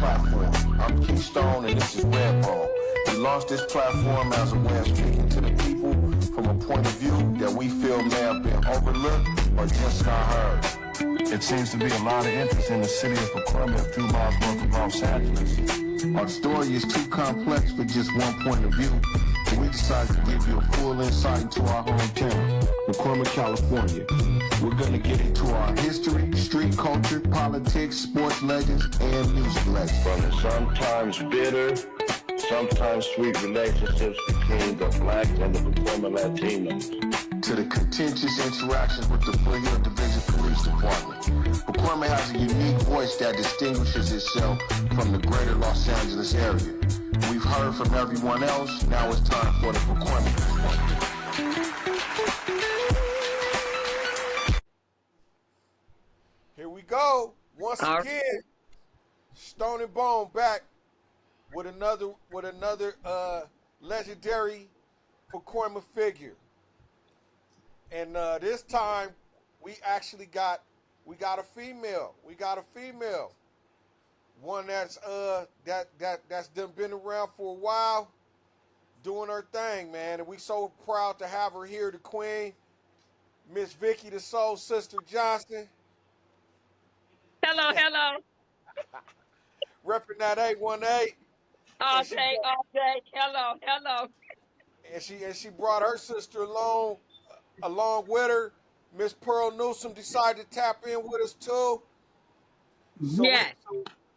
platform. I'm Keystone and this is Redbone. We launched this platform as a way of speaking to the people from a point of view that we feel may have been overlooked or just not heard. It seems to be a lot of interest in the city of Pacoima, a few miles north of Los Angeles. Our story is too complex for just one point of view, so we decided to give you a full insight into our hometown, Pacoima, California. We're going to get into our history, street culture, politics, sports legends, and music legends. From the sometimes bitter, sometimes sweet relationships between the blacks and the Pacoima Latinos, to the contentious interactions with the Foothill Division Police Department. Pacoima has a unique voice that distinguishes itself from the greater Los Angeles area. We've heard from everyone else, now it's time for the Pacoima. Here we go. Once again, Stone and Bone back with another legendary Pacoima figure. And this time we actually got a female. We got a female. One that's that's been around for a while, doing her thing, man. And we so proud to have her here, the queen, Miss Vickie the Soul Sister Johnson. Hello, hello. Repping that 818. All day, all day. Hello, hello. And she brought her sister along with her. Miss Pearl Newsom decided to tap in with us too. Yes.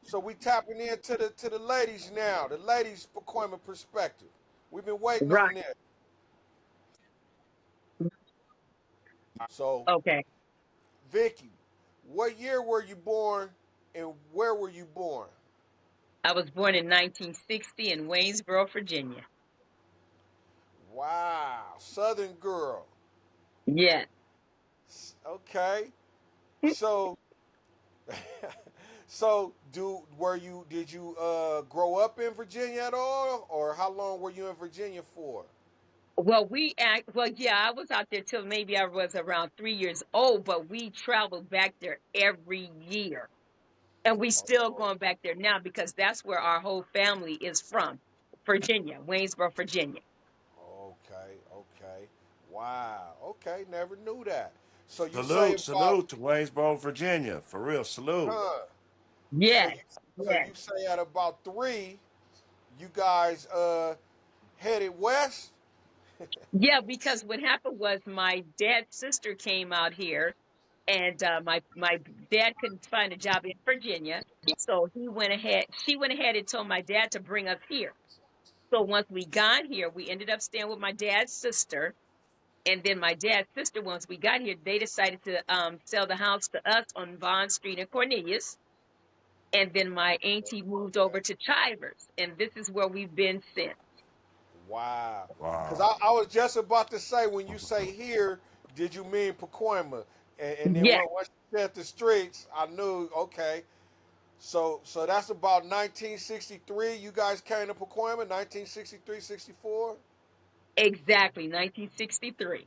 So we tapping into the ladies now, the ladies' Pacoima perspective. We've been waiting on this. So, okay, Vickie, what year were you born and where were you born? I was born in 1960 in Waynesboro, Virginia. Wow, Southern girl. Yes. Okay. So, did you grow up in Virginia at all, or how long were you in Virginia for? Well, I was out there till maybe I was around 3 years old, but we traveled back there every year. And we still going back there now because that's where our whole family is from, Virginia, Waynesboro, Virginia. Okay. Wow. Okay, never knew that. So you salute to Waynesboro, Virginia. For real, salute. Yes. So you say at about 3, you guys headed west? Yeah, because what happened was my dad's sister came out here, and my dad couldn't find a job in Virginia, so she went ahead and told my dad to bring us here. So once we got here, we ended up staying with my dad's sister, and then my dad's sister, once we got here, they decided to sell the house to us on Vaughn Street in Cornelius, and then my auntie moved over to Chivers, and this is where we've been since. Wow. Because I was just about to say, when you say here, did you mean Pacoima? And then once you said the streets, I knew, okay. So that's about 1963. You guys came to Pacoima, 1963, 64? Exactly, 1963.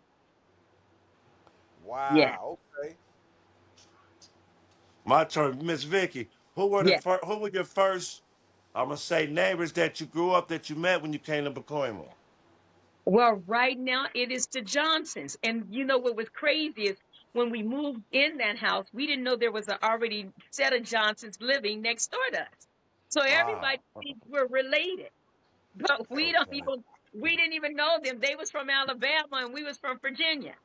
Wow. Yeah. Okay. My turn, Miss Vickie. Who were your first, I'm gonna say, neighbors that you grew up that you met when you came to Pacoima? Well, right now it is the Johnsons. And you know what was crazy is when we moved in that house, we didn't know there was an already set of Johnsons living next door to us. So everybody were related. But we didn't even know them. They was from Alabama and we was from Virginia.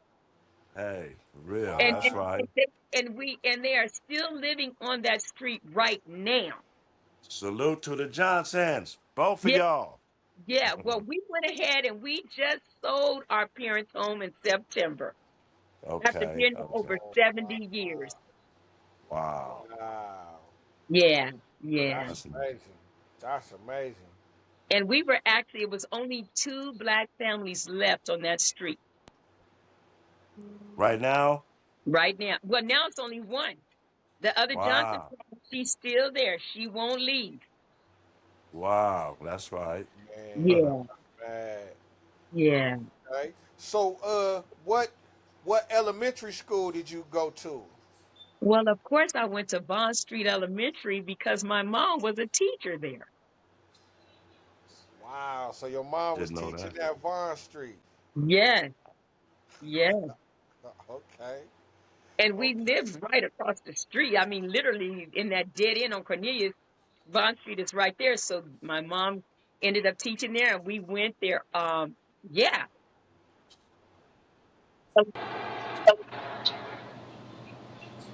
Hey, for real, And that's right. and they are still living on that street right now. Salute to the Johnsons, both of Yeah. y'all. Yeah, well, we went ahead and we just sold our parents' home in September after Okay. being over 70 years. Wow. Yeah. That's amazing. That's amazing. And we were it was only 2 black families left on that street. Right now? Right now. Well, now it's only 1. The other Johnson, she's still there. She won't leave. Wow, that's right. Yeah. Bad. Yeah. Okay. So what elementary school did you go to? Well, of course, I went to Bond Street Elementary because my mom was a teacher there. Wow. So your mom was Didn't know teaching that. at Vaughn Street. Yes, yes. Okay. And we Okay. lived right across the street. I mean, literally in that dead end on Cornelius, Bond Street is right there. So my mom ended up teaching there, and we went there. Yeah.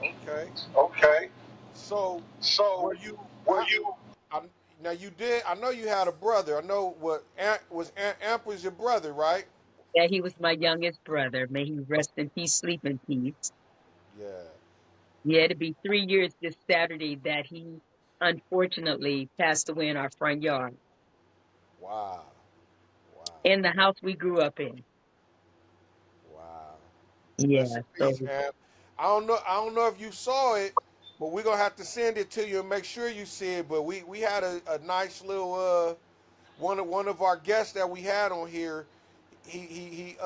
Okay. Okay. So So were you were how you? I, now you did I know you had a brother. I know what Amp was your brother, right? Yeah, he was my youngest brother. May he rest in peace, sleep in peace. Yeah. Yeah, it'll be 3 years this Saturday that he unfortunately passed away in our front yard, Wow. Wow. in the house we grew up in. Wow. Rest Yeah, in so peace, Amp. I don't know if you saw it, but we're gonna have to send it to you and make sure you see it. But we had a nice little one of our guests that we had on here. He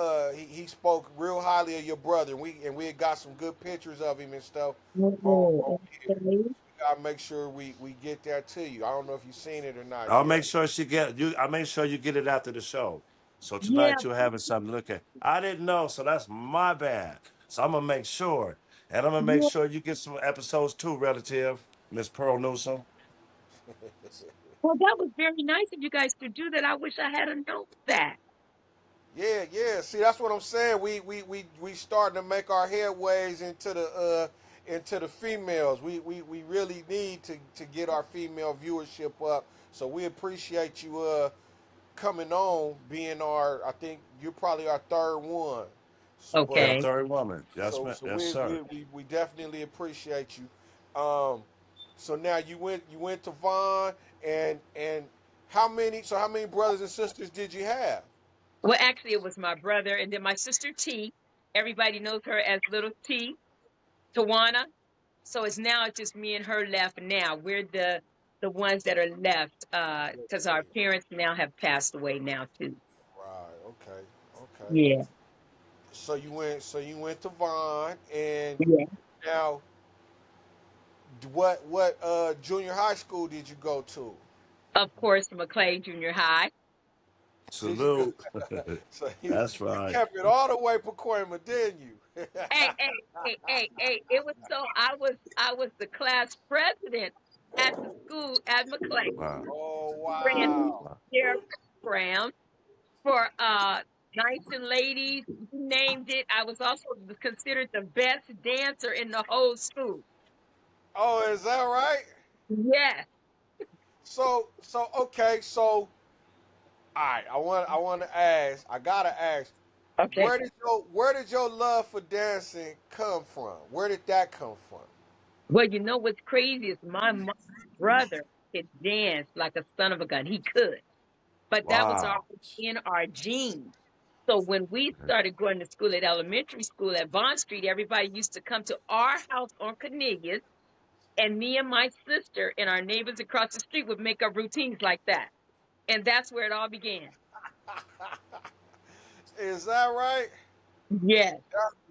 spoke real highly of your brother, and we had got some good pictures of him and stuff on oh, here. okay. We gotta make sure we get that to you. I don't know if you've seen it or not I'll make yet. sure she get you. I'll make sure you get it after the show. So Yeah, tonight you're having something to look at. I didn't know, so that's my bad. So I'm gonna make sure, and I'm gonna make yeah. sure you get some episodes too, relative Miss Pearl Newsom. Well, that was very nice of you guys to do that. I wish I had known that. Yeah, yeah. See, that's what I'm saying. We starting to make our headways into the females. We really need to get our female viewership up. So we appreciate you coming on, being our. I think you're probably our third one. But Yeah, Okay. third woman. Yes, so ma'am. so Yes, sir. we definitely appreciate you. So now you went to Vaughn and how many brothers and sisters did you have? Well, actually, it was my brother and then my sister T. Everybody knows her as Little T, Tawana. So it's now just me and her left now. We're the ones that are left because our parents now have passed away now too. Right. Okay. Okay. Yeah. So you went to Vaughn, and Yeah. now what junior high school did you go to? Of course, McClelay Junior High. Did you go? Salute. So That's you right. kept it all the way Pacoima, didn't you? Hey. It was so I was the class president at the school at McClelay. Wow. Oh Ran wow. their program for knights and ladies. You named it. I was also considered the best dancer in the whole school. Oh, is that right? Yes. So okay. So all right. I want to ask. I gotta ask. Okay. Where did your love for dancing come from? Where did that come from? Well, you know what's crazy is brother could dance like a son of a gun. He could, but that was Wow. already in our genes. So when we started going to school at elementary school at Bond Street, everybody used to come to our house on Cornelius, and me and my sister and our neighbors across the street would make up routines like that. And that's where it all began. Is that right? Yes.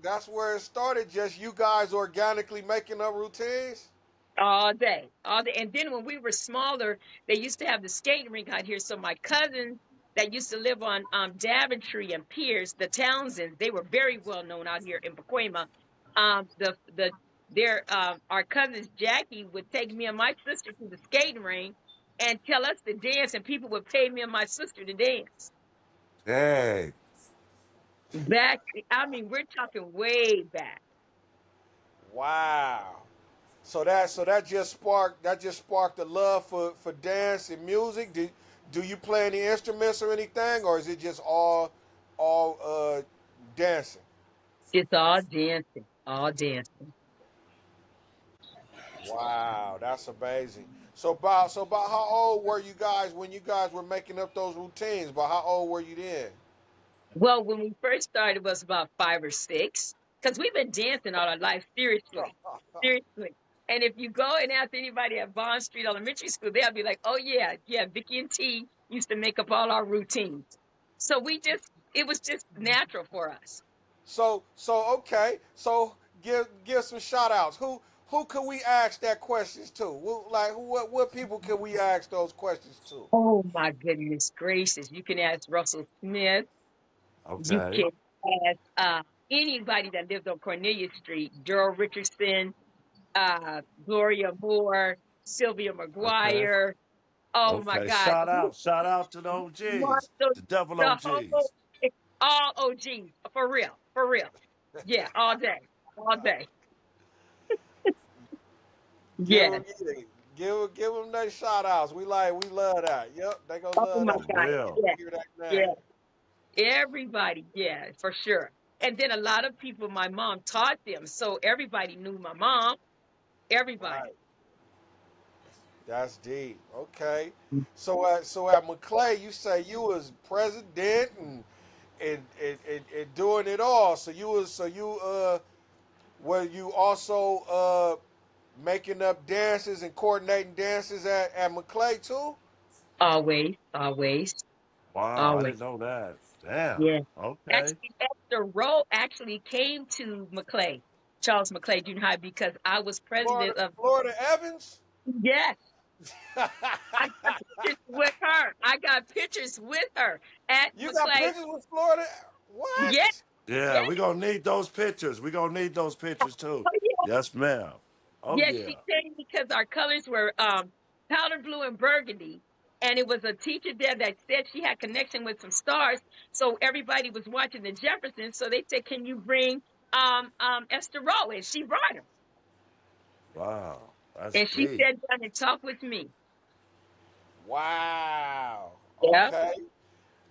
That's where it started. Just you guys organically making up routines. All day, all day. And then when we were smaller, they used to have the skating rink out here. So my cousins that used to live on Daventry and Pierce, the Townsends, they were very well known out here in Pacoima. Our cousins Jackie would take me and my sister to the skating rink and tell us to dance, and people would pay me and my sister to dance. Hey. Back, I mean, we're talking way back. Wow. So that just sparked a love for dance and music. Do you play any instruments or anything, or is it just all dancing? It's all dancing, all dancing. Wow, that's amazing. So about how old were you guys when you guys were making up those routines? About how old were you then? Well, when we first started, it was about 5 or 6, because we've been dancing all our life, seriously, seriously. And if you go and ask anybody at Bond Street Elementary School, they'll be like, "Oh yeah, Vicky and T used to make up all our routines." So it was just natural for us. So okay. So give some shout outs. who can we ask that questions to? Like what people can we ask those questions to? Oh my goodness gracious! You can ask Russell Smith. You Okay. can ask anybody that lived on Cornelia Street. Daryl Richardson, Gloria Moore, Sylvia Okay. McGuire. Oh my Okay. God! Shout out to the OGs, The, the double the whole, OGs. all OGs for real, for real. Yeah, all day, all day. Give Yes. them, give them their shout outs. We love that. Yep, they gonna Oh love my For that. God. real. Yeah, Hear that name. yeah. Everybody. Yeah, for sure. And then a lot of people, my mom taught them, so everybody knew my mom. Everybody. Right. That's deep. Okay. So at McClelay, you say you was president and doing it all. So you were you also making up dances and coordinating dances at McClelay too? Always, always, Wow, I always. didn't know that. Damn. Yeah. Okay. Actually, Esther Rowe actually came to McClay, Charles McClay Junior High, because I was president of. Florida Evans? Yes, I got pictures with her. I got pictures with her at You got McClay. pictures with Florida? Yes, What? Yeah, yes. we're gonna need those pictures. We're gonna need those pictures too. Oh, yeah. Yes, ma'am. Oh Yes, yeah. she came because our colors were powder blue and burgundy. And it was a teacher there that said she had connection with some stars. So everybody was watching the Jeffersons. So they said, "Can you bring Esther Rowe?" And she brought her. Wow. That's And she deep. sat down and talked with me. Wow. Yeah, Okay.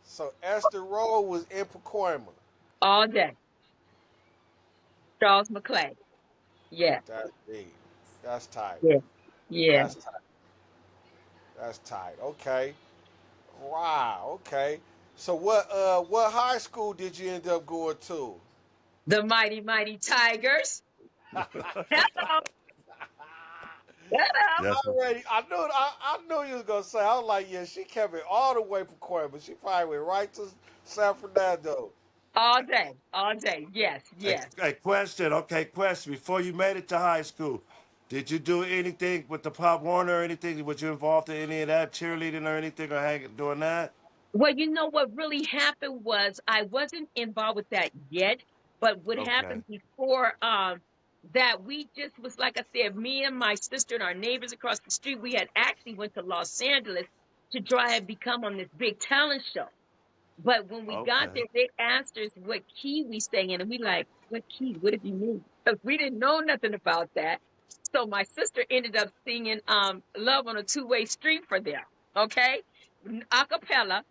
So Esther Rowe was in Pacoima. all day. Charles McClay. Yeah, That's deep. That's tight. yeah, yeah. That's tight. That's tight. Okay. Wow. Okay. So what high school did you end up going to? The mighty, mighty Tigers. Hello, hello. Yes. I knew you was gonna say. I was like, yeah, she kept it all the way Pacoima, but she probably went right to San Fernando. All day, all day. Yes, yes. Hey, question. Okay, question. Before you made it to high school, did you do anything with the Pop Warner or anything? Was you involved in any of that cheerleading or anything or doing that? Well, you know what really happened was I wasn't involved with that yet, but what Okay. happened before that we just was like I said, me and my sister and our neighbors across the street, we had actually went to Los Angeles to try and become on this big talent show. But when we got Okay. there, they asked us what key we sang in, and we like, what key? What did you mean? Because we didn't know nothing about that. So my sister ended up singing Love on a Two-Way Street for them, okay? A cappella.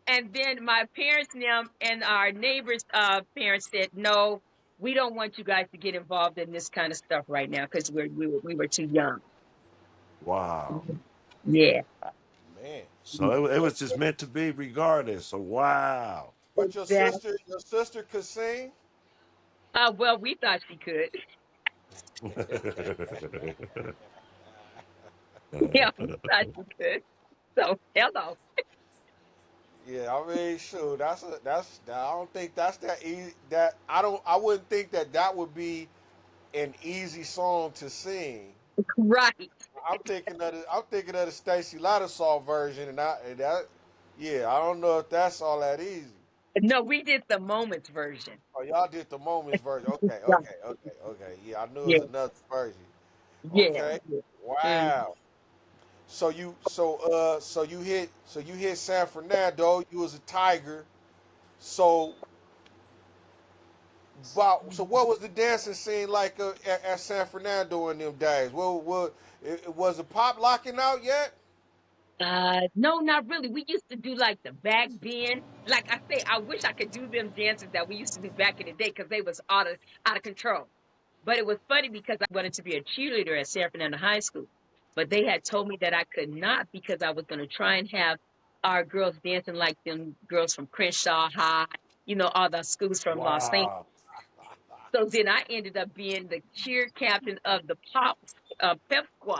And then my parents now and our neighbors' parents said, no, we don't want you guys to get involved in this kind of stuff right now because we were too young. Wow. Yeah. Man. So it But was just meant to be regardless. So wow. but Exactly. your sister could sing. Well, we thought she could. Yeah, we thought she could. So, hello. Yeah, I mean, sure. I don't think that's that easy. That I wouldn't think that would be an easy song to sing. Right. I'm thinking of the Stacey Lattisaw version, and that yeah, I don't know if that's all that easy. No, we did the Moments version. Oh, y'all did the Moments version. Okay, Yeah. okay. Yeah, I knew it was Yeah. another version. Yeah. Okay, Yeah. Mm. wow. So you hit San Fernando. You was a Tiger. So so what was the dancing scene like at San Fernando in them days? Was the pop locking out yet? No, not really. We used to do like the back bend. Like I say, I wish I could do them dances that we used to do back in the day because they was out of control. But it was funny because I wanted to be a cheerleader at San Fernando High School. But they had told me that I could not because I was going to try and have our girls dancing like them girls from Crenshaw High, all the schools from Los Angeles. Wow. So then I ended up being the cheer captain of the Pep Squad.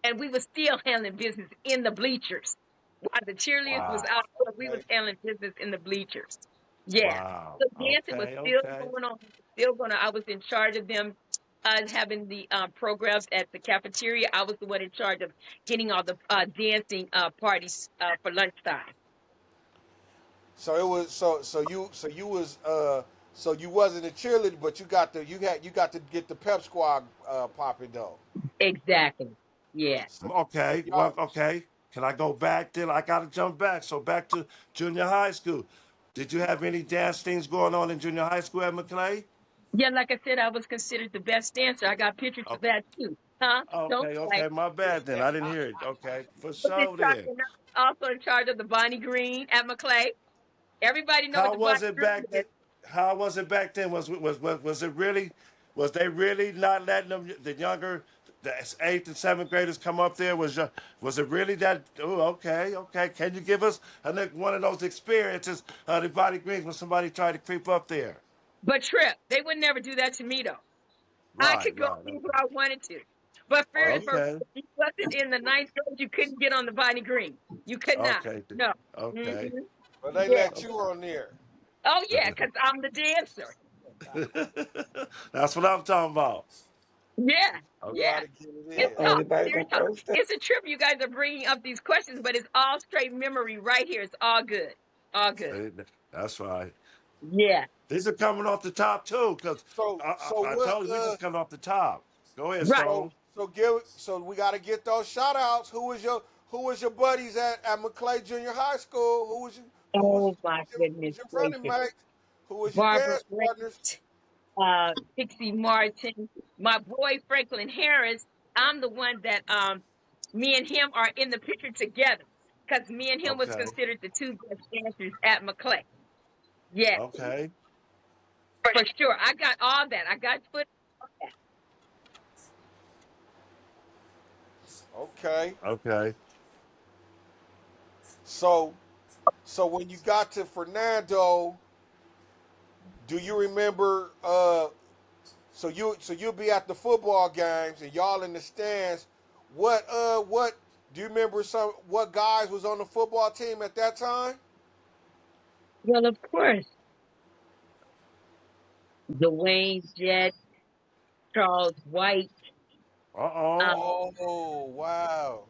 And we were still handling business in the bleachers. While the cheerleaders was Wow. out, we was Okay. handling business in the bleachers. Yeah. Wow. So dancing was Okay. still Okay. going on, still going on. I was in charge of them having the programs at the cafeteria. I was the one in charge of getting all the dancing parties for lunchtime. So it was so you wasn't a cheerleader, but you got to get the pep squad popping though. Exactly. Yeah. So Okay, y'all well, okay. Can I go back then? I gotta jump back. So back to junior high school. Did you have any dance things going on in junior high school at McClelay? Yeah, like I said, I was considered the best dancer. I got pictures of that too. Huh? Don't Okay, play. okay, my bad then. I didn't hear it. Okay, for Was in sure charge, then. and I was also in charge of the Bonnie Green at McClay. Everybody know what How the Bonnie was it Green back then? is. How was it back then? Was it really? Was they really not letting them the younger, the eighth and seventh graders come up there? Was it really that? Oh, okay, okay. Can you give us one of those experiences, the Bonnie Greens, when somebody tried to creep up there? But Trip, they would never do that to me though. I Right, could go right. anywhere I wanted to. But oh for, they for Okay, if you wasn't in the ninth grade, you couldn't get on the Bonnie Green. You could not. okay, No. hmm okay. but they Yeah. let you on there. Oh yeah, because I'm the dancer. That's what I'm talking about. Yeah. You know how Yeah. to get it It's in. all Everybody serious go talk. first. It's a trip you guys are bringing up these questions, but it's all straight memory right here. It's all good. All good. See, that's right. Yeah. These are coming off the top too, because So I what told you we just coming off the top. Go ahead, Right. Stone. so we got to get those shout outs. Who was your buddies at McClay Junior High School? Oh my Who goodness was your running gracious. mate? Who was your Barbara dance partners? Grant, Pixie Martin, my boy Franklin Harris. I'm the one that me and him are in the picture together because me and him was Okay, considered the two best dancers at McClay. Yeah, okay, for sure. I got all that. I got foot. Okay. okay. So so when you got to Fernando, do you remember so you'll be at the football games and y'all in the stands. What do you remember what guys was on the football team at that time? Well, of course, Dwayne Jett, Charles White. Uh-oh. Um, Oh wow.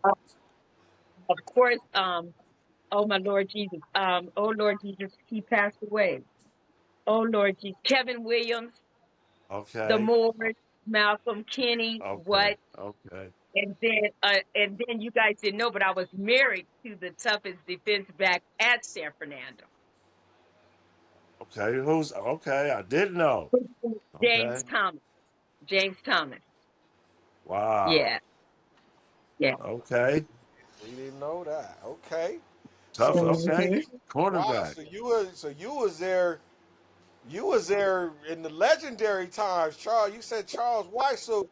of course, oh my Lord Jesus. Oh Lord Jesus, he passed away. Oh Lord Jesus, Kevin Williams, the Okay, Moores, Malcolm, Kenny, okay, what? okay, And then you guys didn't know, but I was married to the toughest defense back at San Fernando, okay. Okay? I didn't know. James Okay. Thomas. James Thomas. Wow. Yeah, yeah. Okay. We didn't know that. Okay. Tough. So Okay. hmm wow, Cornerback. you was there in the legendary times, Charles. You said Charles White. So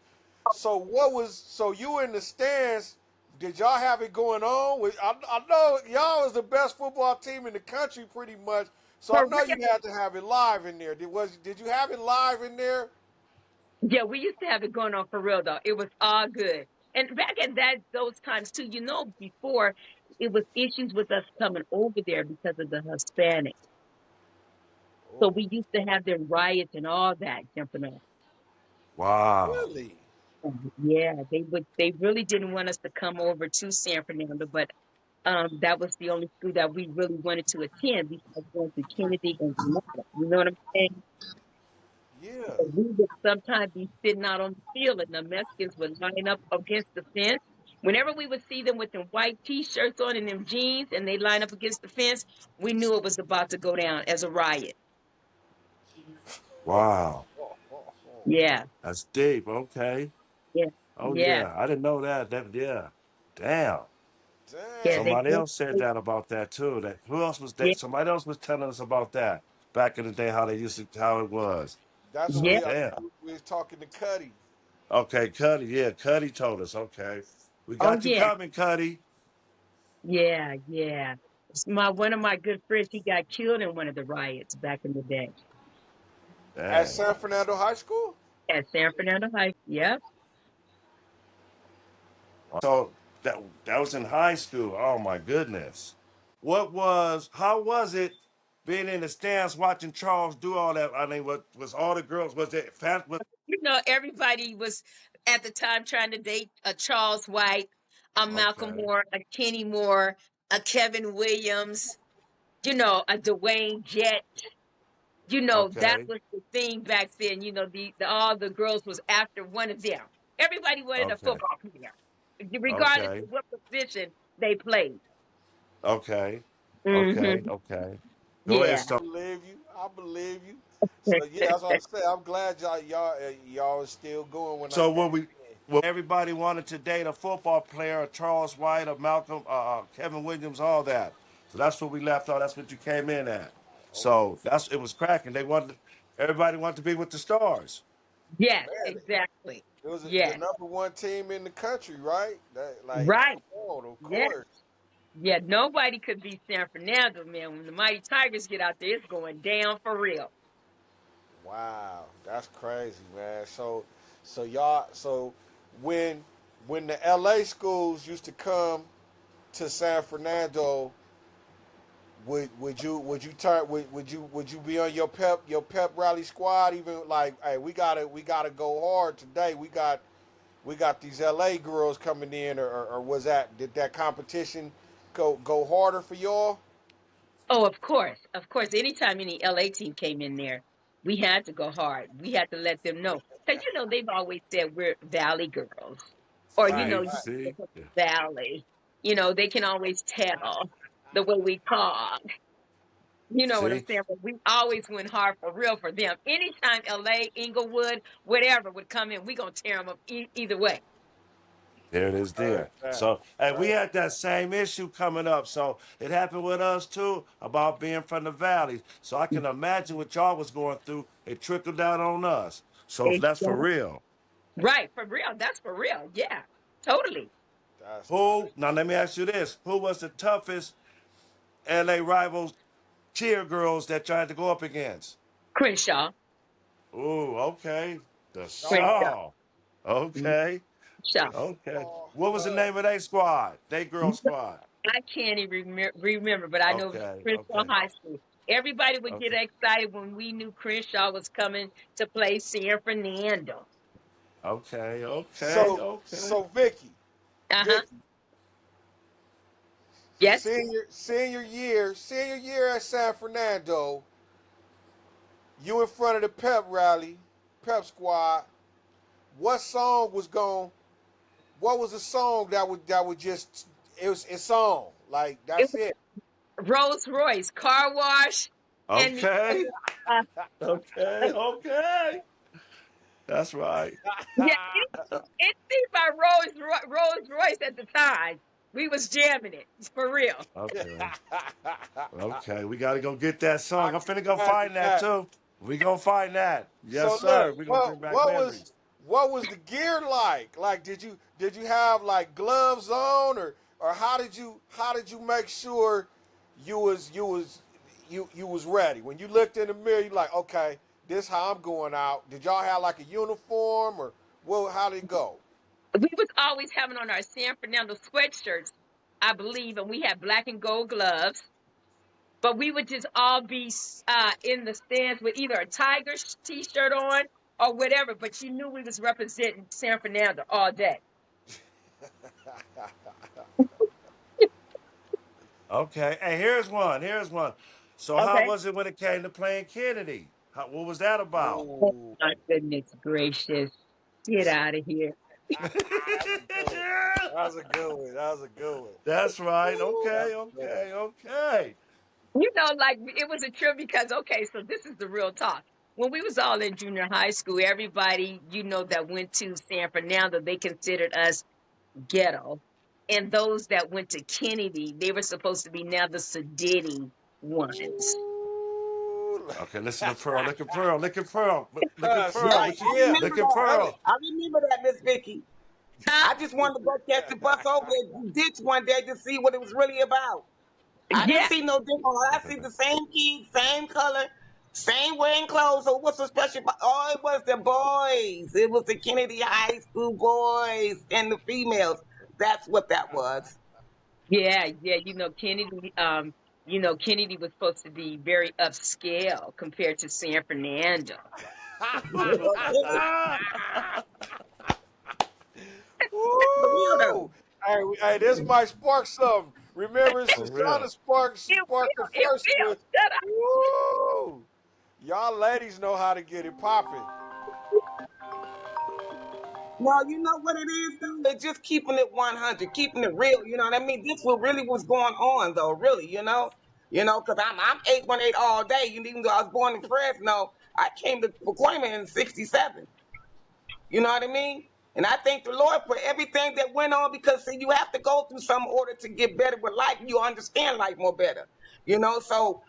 you were in the stands. Did y'all have it going on? I know y'all was the best football team in the country, pretty much. So I For know real. you had to have it live in there. Did you have it live in there? Yeah, we used to have it going on for real though. It was all good. And back at those times too, before it was issues with us coming over there because of the Hispanic. So Oh, we used to have them riots and all that jumping on. Wow. really? Yeah, they really didn't want us to come over to San Fernando, but that was the only school that we really wanted to attend because going to Kennedy and Grenada. You know what I'm saying? Yeah. So we would sometimes be sitting out on the field and the Mexicans would line up against the fence. Whenever we would see them with them white t-shirts on and them jeans and they line up against the fence, we knew it was about to go down as a riot. Wow. Yeah, That's deep. Okay. yeah, Oh yeah, yeah. I didn't know that. Yeah. Damn. yeah. Damn. Somebody else said that about that too. That who else was Yeah, that? Somebody else was telling us about that back in the day. How it was. That's what yeah. So we damn. we was talking to Cuddy. Okay, Cuddy. Yeah, Cuddy told us. Okay, we Oh got you yeah, coming, Cuddy. yeah, yeah. One of my good friends, he got killed in one of the riots back in the day At Dang. San Fernando High School? at San Fernando High. Yep. So that was in high school. Oh my goodness. How was it being in the stands watching Charles do all that? I mean, what was all the girls? Was it fat? everybody was at the time trying to date a Charles White, a Malcolm Okay. Moore, a Kenny Moore, a Kevin Williams, a Dwayne Jett. That Okay. was the thing back then. All the girls was after one of them. Everybody wanted a Okay. football player, regardless Okay. of what position they played. Okay. Okay. Hmm. Okay. Go ahead, Yeah. Stone. Believe you. I believe you. So yeah, that's what I'm saying. I'm glad y'all are still going when I So came in. when everybody wanted to date a football player, a Charles White, a Malcolm, Kevin Williams, all that. So that's what we left off. That's what you came in at. Oh So it was cracking. Everybody wanted to be with the stars. Yes, man, exactly. it was the Yes. number one team in the country, right? Right. Come on, of Yes. course. Yeah, nobody could beat San Fernando, man. When the Mighty Tigers get out there, it's going down for real. Wow, that's crazy, man. So y'all, when when the LA schools used to come to San Fernando, would you be on your pep rally squad? Even like, hey, we gotta go hard today. We got these LA girls coming in, or did that competition go harder for y'all? Oh, of course. Of course. Anytime any LA team came in there, we had to go hard. We had to let them know. Because, they've always said we're Valley girls. Or, Right, See, you right. see, from the Valley. They can always tell the way we talk. You know what I'm see. saying? But we always went hard for real for them. Anytime LA, Inglewood, whatever would come in, we going to tear them up either way. There it is Heard there. that. So, and we Heard. had that same issue coming up. So it happened with us too about being from the valley. So I can imagine what y'all was going through. It trickled down on us. So that's for Exactly. real. Right. For real. That's for real. Yeah. Totally. That's crazy. Who, now let me ask you this. Who was the toughest LA rivals cheer girls that you had to go up against? Crenshaw. Ooh, okay. The Shaw. Crenshaw. Shaw. Okay. Crenshaw. Okay. Oh, What was the name of their squad? They girl squad. I can't even remember, but I know it was Okay. Crenshaw Okay. High School. Everybody would get Okay. excited when we knew Crenshaw was coming to play San Fernando. Okay. Okay. so Okay. so Vicky, Uh-huh. Vicky, Yes. senior year at San Fernando, you in front of the pep rally, pep squad. What song was going? What was the song that would just it was a song like It that's was it. Rolls Royce, car wash, and the Okay. uh, Okay. Okay. That's right. yeah, it seemed by Rolls Royce at the time. We was jamming it for real. Okay. Okay. We got to go get that I song. I'm can finna go imagine find that that. too. We gonna find that. Yes, So look, sir. We gonna bring what back what was memories. what was the gear like? Like, did you have like gloves on, or how did you make sure you was ready when you looked in the mirror? You like, okay, this how I'm going out. Did y'all have like a uniform, or well, how did it go? We was always having on our San Fernando sweatshirts, I believe, and we had black and gold gloves. But we would just all be in the stands with either a Tigers t-shirt on or whatever. But you knew we was representing San Fernando all day. Okay. Hey, here's one. Here's one. So how Okay. was it when it came to playing Kennedy? What was that about? Oh Ooh, my goodness gracious! Get out of here. that's a good one. That's a good one. That's a good one. That's right. That's Okay. a good one. Okay. Okay. Like it was a trip because okay, so this is the real talk. When we was all in junior high school, everybody that went to San Fernando, they considered us ghetto. And those that went to Kennedy, they were supposed to be now the sedity ones. Ooh. Okay. Listen to Pearl. Look at Pearl. Look at Pearl. Look at So Pearl. Yes, What you? I yeah, remember Look at that. tell it. Pearl. I remember that, Miss Vicky. Huh? I just wanted to go catch the bus over the ditch one day to see what it was really about. I didn't Yeah. see no different. I see the same kids, same color, same wearing clothes. So what's so special about? Oh, it was the boys. It was the Kennedy High School boys and the females. That's what that was. Yeah, yeah, Kennedy. Kennedy was supposed to be very upscale compared to San Fernando. Okay. For real though. Woo! Hey, this might spark something. Remember, For real. Shoshana It sparked the will. It first will. one. Shut up. Woo! Y'all ladies know how to get it popping. No, you know what it is though? It's just keeping it 100, keeping it real. You know what I mean? This what really was going on though, really. Because I'm 818 all day. And even though I was born in Fresno, I came to Pacoima in '67. You know what I mean? And I thank the Lord for everything that went on because see, you have to go through some order to get better with life. You understand life more better. So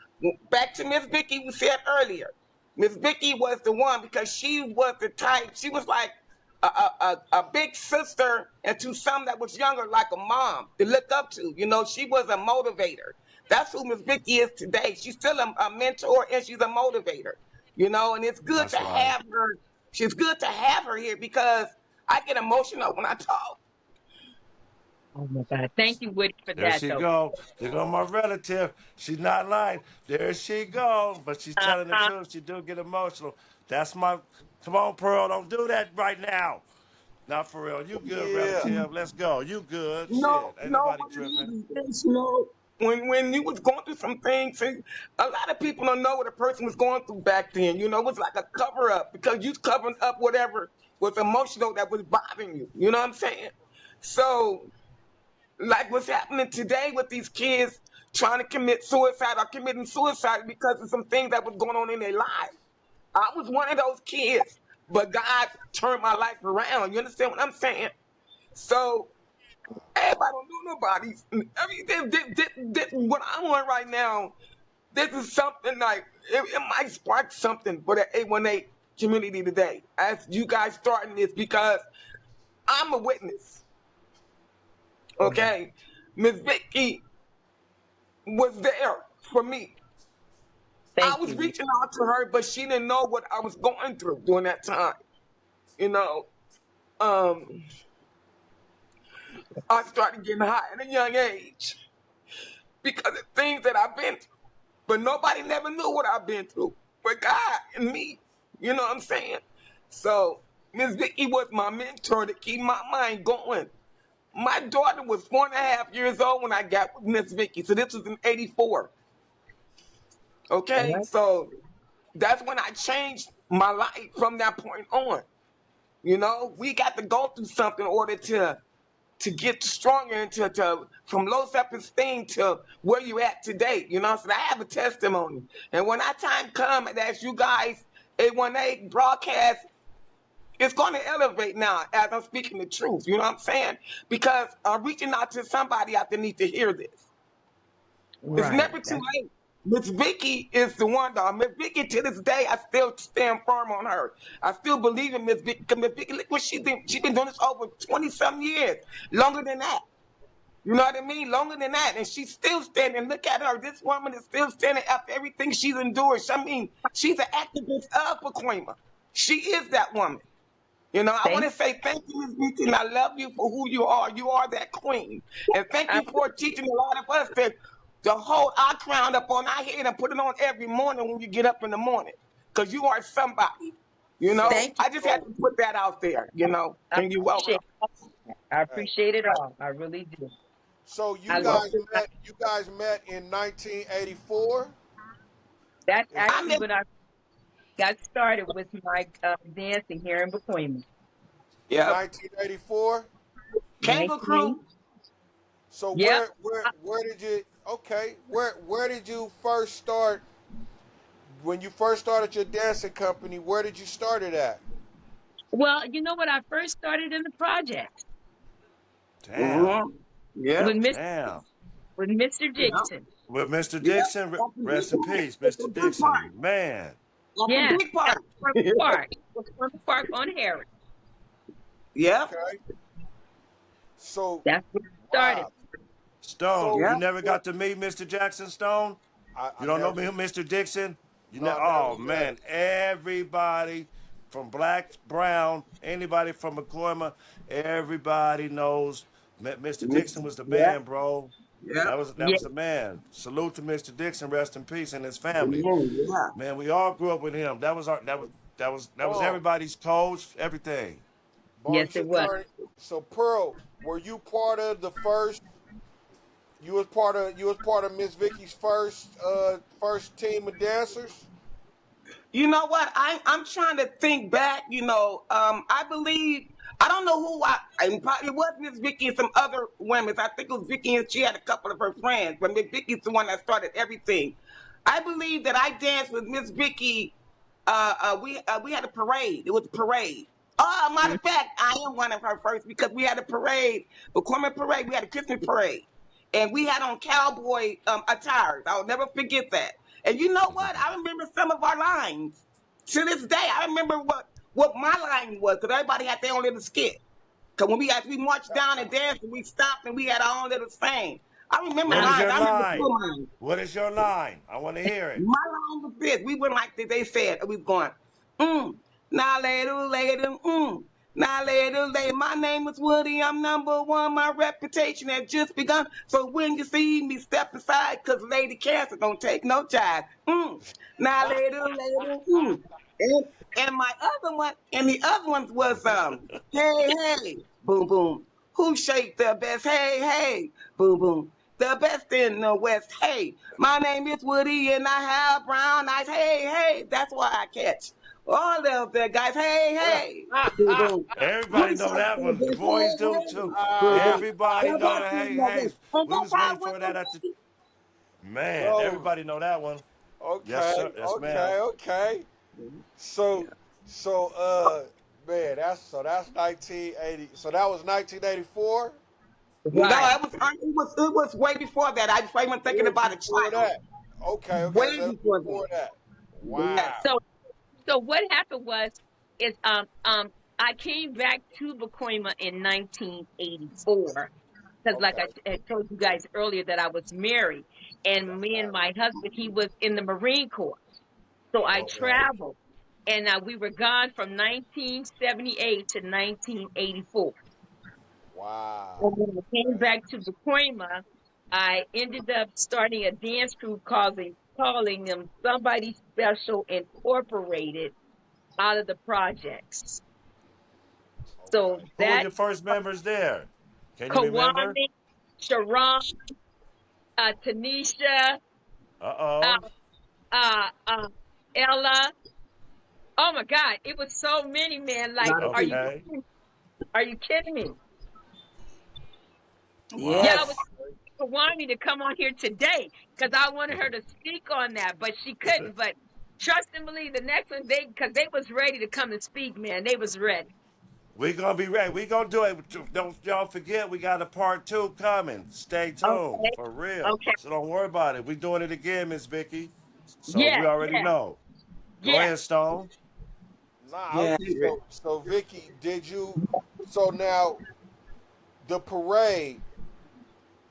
back to Miss Vickie, we said earlier. Miss Vickie was the one because she was the type, she was like a big sister and to some that was younger, like a mom to look up to. She was a motivator. That's who Miss Vickie is today. She's still a mentor and she's a motivator. And it's good to That's right. have her. She's good to have her here because I get emotional when I talk. Oh my God. Thank you, Woody, for There that she though. go. There go my relative. She's not lying. There she go. But she's telling the Uh-huh. truth. She do get emotional. That's my. Come on, Pearl. Don't do that right now. Not for real. You good, Yeah. relative. Let's go. You good. No, Shit. Ain't no, nobody what tripping. it is, when you was going through some things, see, a lot of people don't know what a person was going through back then. It was like a cover up because you covering up whatever was emotional that was bothering you. You know what I'm saying? So, like what's happening today with these kids trying to commit suicide or committing suicide because of some things that was going on in their lives. I was one of those kids, but God turned my life around. You understand what I'm saying? So everybody don't know nobody. I mean, what I'm on right now, this is something like, it might spark something for the 818 community today. As you guys starting this, because I'm a witness. Okay? Miss Vickie was there for me. I Thank was you. reaching out to her, but she didn't know what I was going through during that time. You know, um, I started getting high at a young age because of things that I've been through. But nobody never knew what I've been through. But God and me. You know what I'm saying? So Miss Vickie was my mentor to keep my mind going. My daughter was 4.5 years old when I got with Miss Vickie. So this was in '84. All Okay, right. so that's when I changed my life from that point on. We got to go through something in order to get stronger and to from low self-esteem to where you at today. So I have a testimony. And when that time comes, and as you guys, 818 broadcast, it's going to elevate now as I'm speaking the truth. You know what I'm saying? Because I'm reaching out to somebody out there need to hear this. It's Right. never too late. Miss Vickie is the one, dog. Miss Vickie, to this day, I still stand firm on her. I still believe in Miss Vickie. 'Cause Miss Vickie, look what she been. She been doing this over 20 some years, longer than that. You know what I mean? Longer than that, and she's still standing. Look at her. This woman is still standing after everything she's endured. I mean, she's an activist of Pacoima. She is that woman. I want Thank to say thank you, Miss Vickie, and I love you for who you are. You are that queen. And thank I you for teaching a lot of us to hold our crown up on our head and put it on every morning when you get up in the morning. Because you are somebody. So, thank you. I just had so, to put that out there, I and you're welcome. appreciate it. I hey, appreciate it all. I really do. so I love it. you guys met in 1984. That's Is I actually met, when I got started with my dancing here in Pacoima. yep, 1984? Kangaroo 1980. Crew. So Yep. where did you where did you first start when you first started your dancing company? Where did you start it at? Well, you know what? I first started in the project Damn. Mm-hmm. Yep, with Miss Damn. with Mr. yep, Dixon. With Mr. yep. Dixon, That's the rest big in part. peace, That's Mr. the big Dixon. part. Man. That's the Yeah, big at part. Front Park. It was Front Park on Harris. Yep, Okay. So That's where it started. wow. Stone, So you yep. never got to meet Mr. Jackson Stone? I You don't know never me, Mr. Dixon? You know, no, I never oh met him. man, everybody from black, brown, anybody from Pacoima, everybody knows Mr. Dixon was the Yep. man, bro. Yeah. That Yeah. was the man. Salute to Mr. Dixon, rest in peace, and his family. Yeah. Man, we all grew up with him. That was Oh, everybody's coach, everything. Yes, Barnes it was. Attorney. So Pearl, were you part of the first? You was part of Miss Vickie's first team of dancers. You know what? I'm trying to think back. I believe I don't know who it was Miss Vicky and some other women. I think it was Vicky and she had a couple of her friends, but Miss Vicky's the one that started everything. I believe that I danced with Miss Vicky. We had a parade. It was a parade. Oh, matter Mhm. of fact, I am one of her first because we had a parade, Pacoima parade. We had a Christmas parade, and we had on cowboy attires. I'll never forget that. And you know what? I remember some of our lines to this day. I remember what my line was because everybody had their own little skit. Because as we marched down and danced, and we stopped and we had our own little thing. I remember What Uh, is lines. your I remember line? full lines. What is your line? I want to hear it. My line was this. We were like they said. We was going, mm, now later, now later. My name is Woody. I'm number one. My reputation has just begun. So when you see me step aside, cause Lady Cancer don't take no time. Now later. And, and my other one, and the other one was hey, boom boom. Who shake the best? Hey, boom boom. The best in the West. Hey, my name is Woody and I have brown eyes. Hey, that's why I catch all of the guys. Hey, boom boom. Who Everybody know shake that the one. The best? boys do Hey, too. boom Ah, boom. Everybody The know best the in hey the hey. West. And We that's was how waiting it went for that to at the be. man. so Everybody know that one. Yes, okay, sir. Yes, ma'am. okay. Yeah. So so man, that's 1980. So that was 1984. No, right. it was way before that. I was even It thinking was about a before child. that. Okay. Way So it was before before that. that. Yes. Wow. So so what happened was is I came back to Pacoima in 1984 because like Okay. I told you guys earlier that I was married and me and my husband he was in the Marine Corps. So I Okay. traveled and we were gone from 1978 to 1984. And Wow. when I came back to Pacoima, I ended up starting a dance group calling them Somebody Special Incorporated out of the projects. So Okay. Who were that your first members there? Can you remember? Kawani, Sharon, Tanisha, Uh uh, oh. uh, uh, Ella. Oh my God, it was so many, man. A Like, lot of people. Okay. are you kidding me? Wow. Yeah, I was Yes. Kawani to come on here today because I wanted her to speak on that, but she couldn't. But trust and believe the next one, because they was ready to come and speak, man. They was ready. We gonna be ready. We gonna do it. Don't y'all forget we got a part two coming. Stay tuned Okay, for real. okay, So don't worry about it. We doing it again, Miss Vicky. So we yeah, already yeah, know. Go yeah. ahead, Stone. Nah. Yeah. So Vicky, did you? So now the parade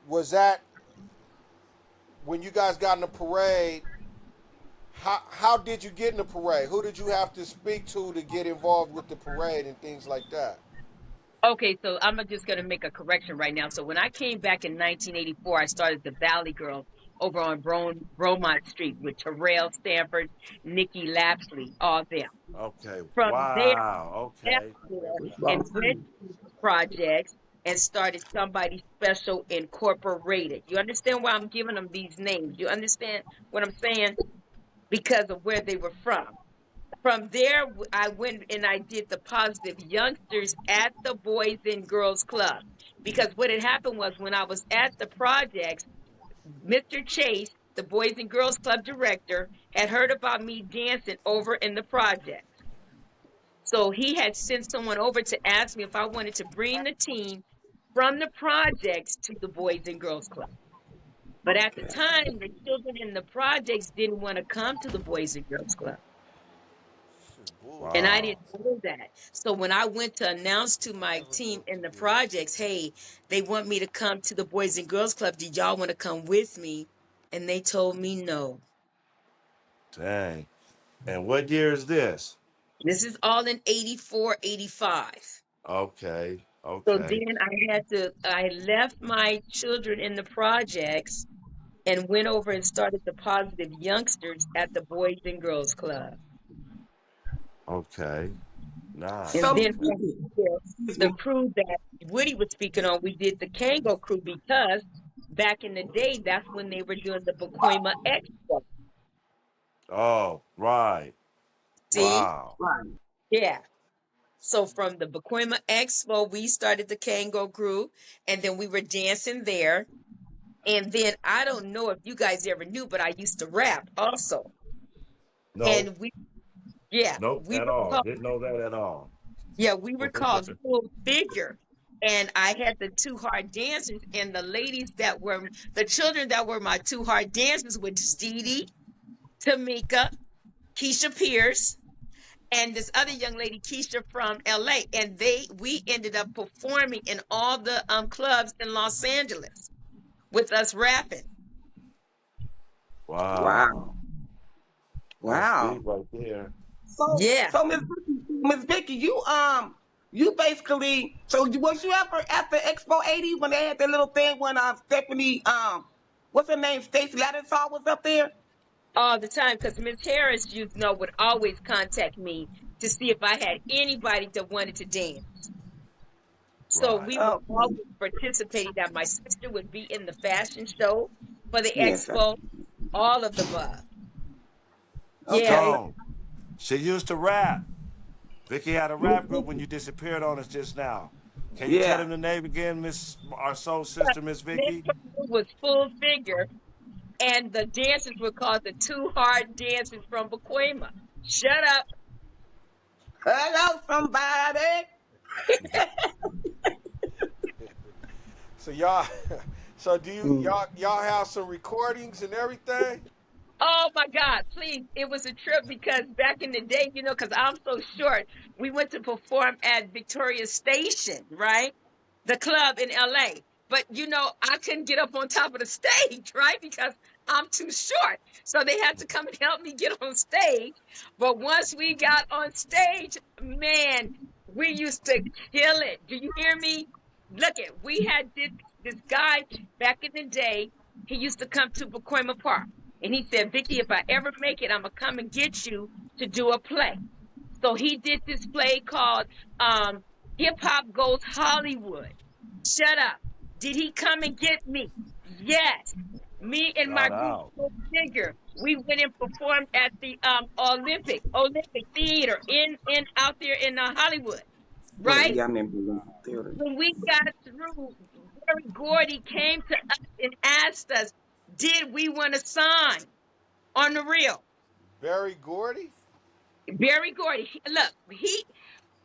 was that when you guys got in the parade? How did you get in the parade? Who did you have to speak to get involved with the parade and things like that? Okay, so I'm just going to make a correction right now. So when I came back in 1984, I started the Valley Girls over on Bromont Street with Terrell Stanford, Nikki Lapsley, all them. Okay. From there, Wow. left Okay. there It's and long went time. to projects and started Somebody Special Incorporated. You understand why I'm giving them these names? You understand what I'm saying? Because of where they were from. From there, I went and I did the Positive Youngsters at the Boys and Girls Club. Because what had happened was when I was at the projects, Mr. Chase, the Boys and Girls Club director, had heard about me dancing over in the project. So he had sent someone over to ask me if I wanted to bring the team from the projects to the Boys and Girls Club. But at the Okay. time, the children in the projects didn't want to come to the Boys and Girls Club. This is And I bullshit. Wow. didn't know that. So when I went to announce to my Never team thought in to the do this. projects, hey, they want me to come to the Boys and Girls Club. Did y'all want to come with me? And they told me no. Dang. And what year is this? This is all in 84, 85. Okay. So Okay. then I left my children in the projects and went over and started the Positive Youngsters at the Boys and Girls Club. Okay. Nice. And So, then Okay. from there, excuse the me. crew that Woody was speaking on, we did the Kango crew because back in the day, that's when they were doing the Pacoima Expo. Oh, right. See? Wow. Right. Yeah. So from the Pacoima Expo, we started the Kango crew, and then we were dancing there. And then I don't know if you guys ever knew, but I used to rap also. No. And yeah, Nope. we At were all. called, Didn't know that at all. yeah, we were called Full Figure. And I had the two hard dancers, and the ladies that were the children that were my two hard dancers were Dee Dee, Tamika, Keisha Pierce, and this other young lady, Keisha from LA. And we ended up performing in all the clubs in Los Angeles with us rapping. Wow. Wow. That's Wow. deep right there. Yeah. So Miss Vicky, you basically, so was you ever at the Expo 80 when they had that little thing when Stephanie, what's her name, Stacey Lattisaw was up there? All the time because Miss Harris, would always contact me to see if I had anybody that wanted to dance. So Right. we were Oh, always participating. That my sister would be in the fashion show for the yes. expo, all of the above. Yeah. Okay. Stone. She used to rap. Vicky had a rap group when you disappeared on us just now. Can you tell Yeah. him the name again, Miss our soul sister, Miss This Vicky? person was Full Figure, and the dancers were called the Two Hard Dancers from Pacoima. Shut up. Hello, somebody. So y'all, so do you Mm. y'all have some recordings and everything? Oh my God, please. It was a trip because back in the day, because I'm so short, we went to perform at Victoria Station, right? The club in LA. But I couldn't get up on top of the stage, right? Because I'm too short. So they had to come and help me get on stage. But once we got on stage, man, we used to kill it. Do you hear me? Look at, we had this guy back in the day. He used to come to Pacoima Park. And he said, Vicky, if I ever make it, I'm going to come and get you to do a play. So he did this play called Hip Hop Goes Hollywood. Shut up. Did he come and get me? Yes. Me and my Shout group out. Full Figure, we went and performed at the Olympic Theater in out there in Hollywood, Oh, right? yeah, I remember the theater. When we got through, Barry Gordy came to us and asked us, did we want to sign on the real? Barry Gordy? Barry Gordy, look,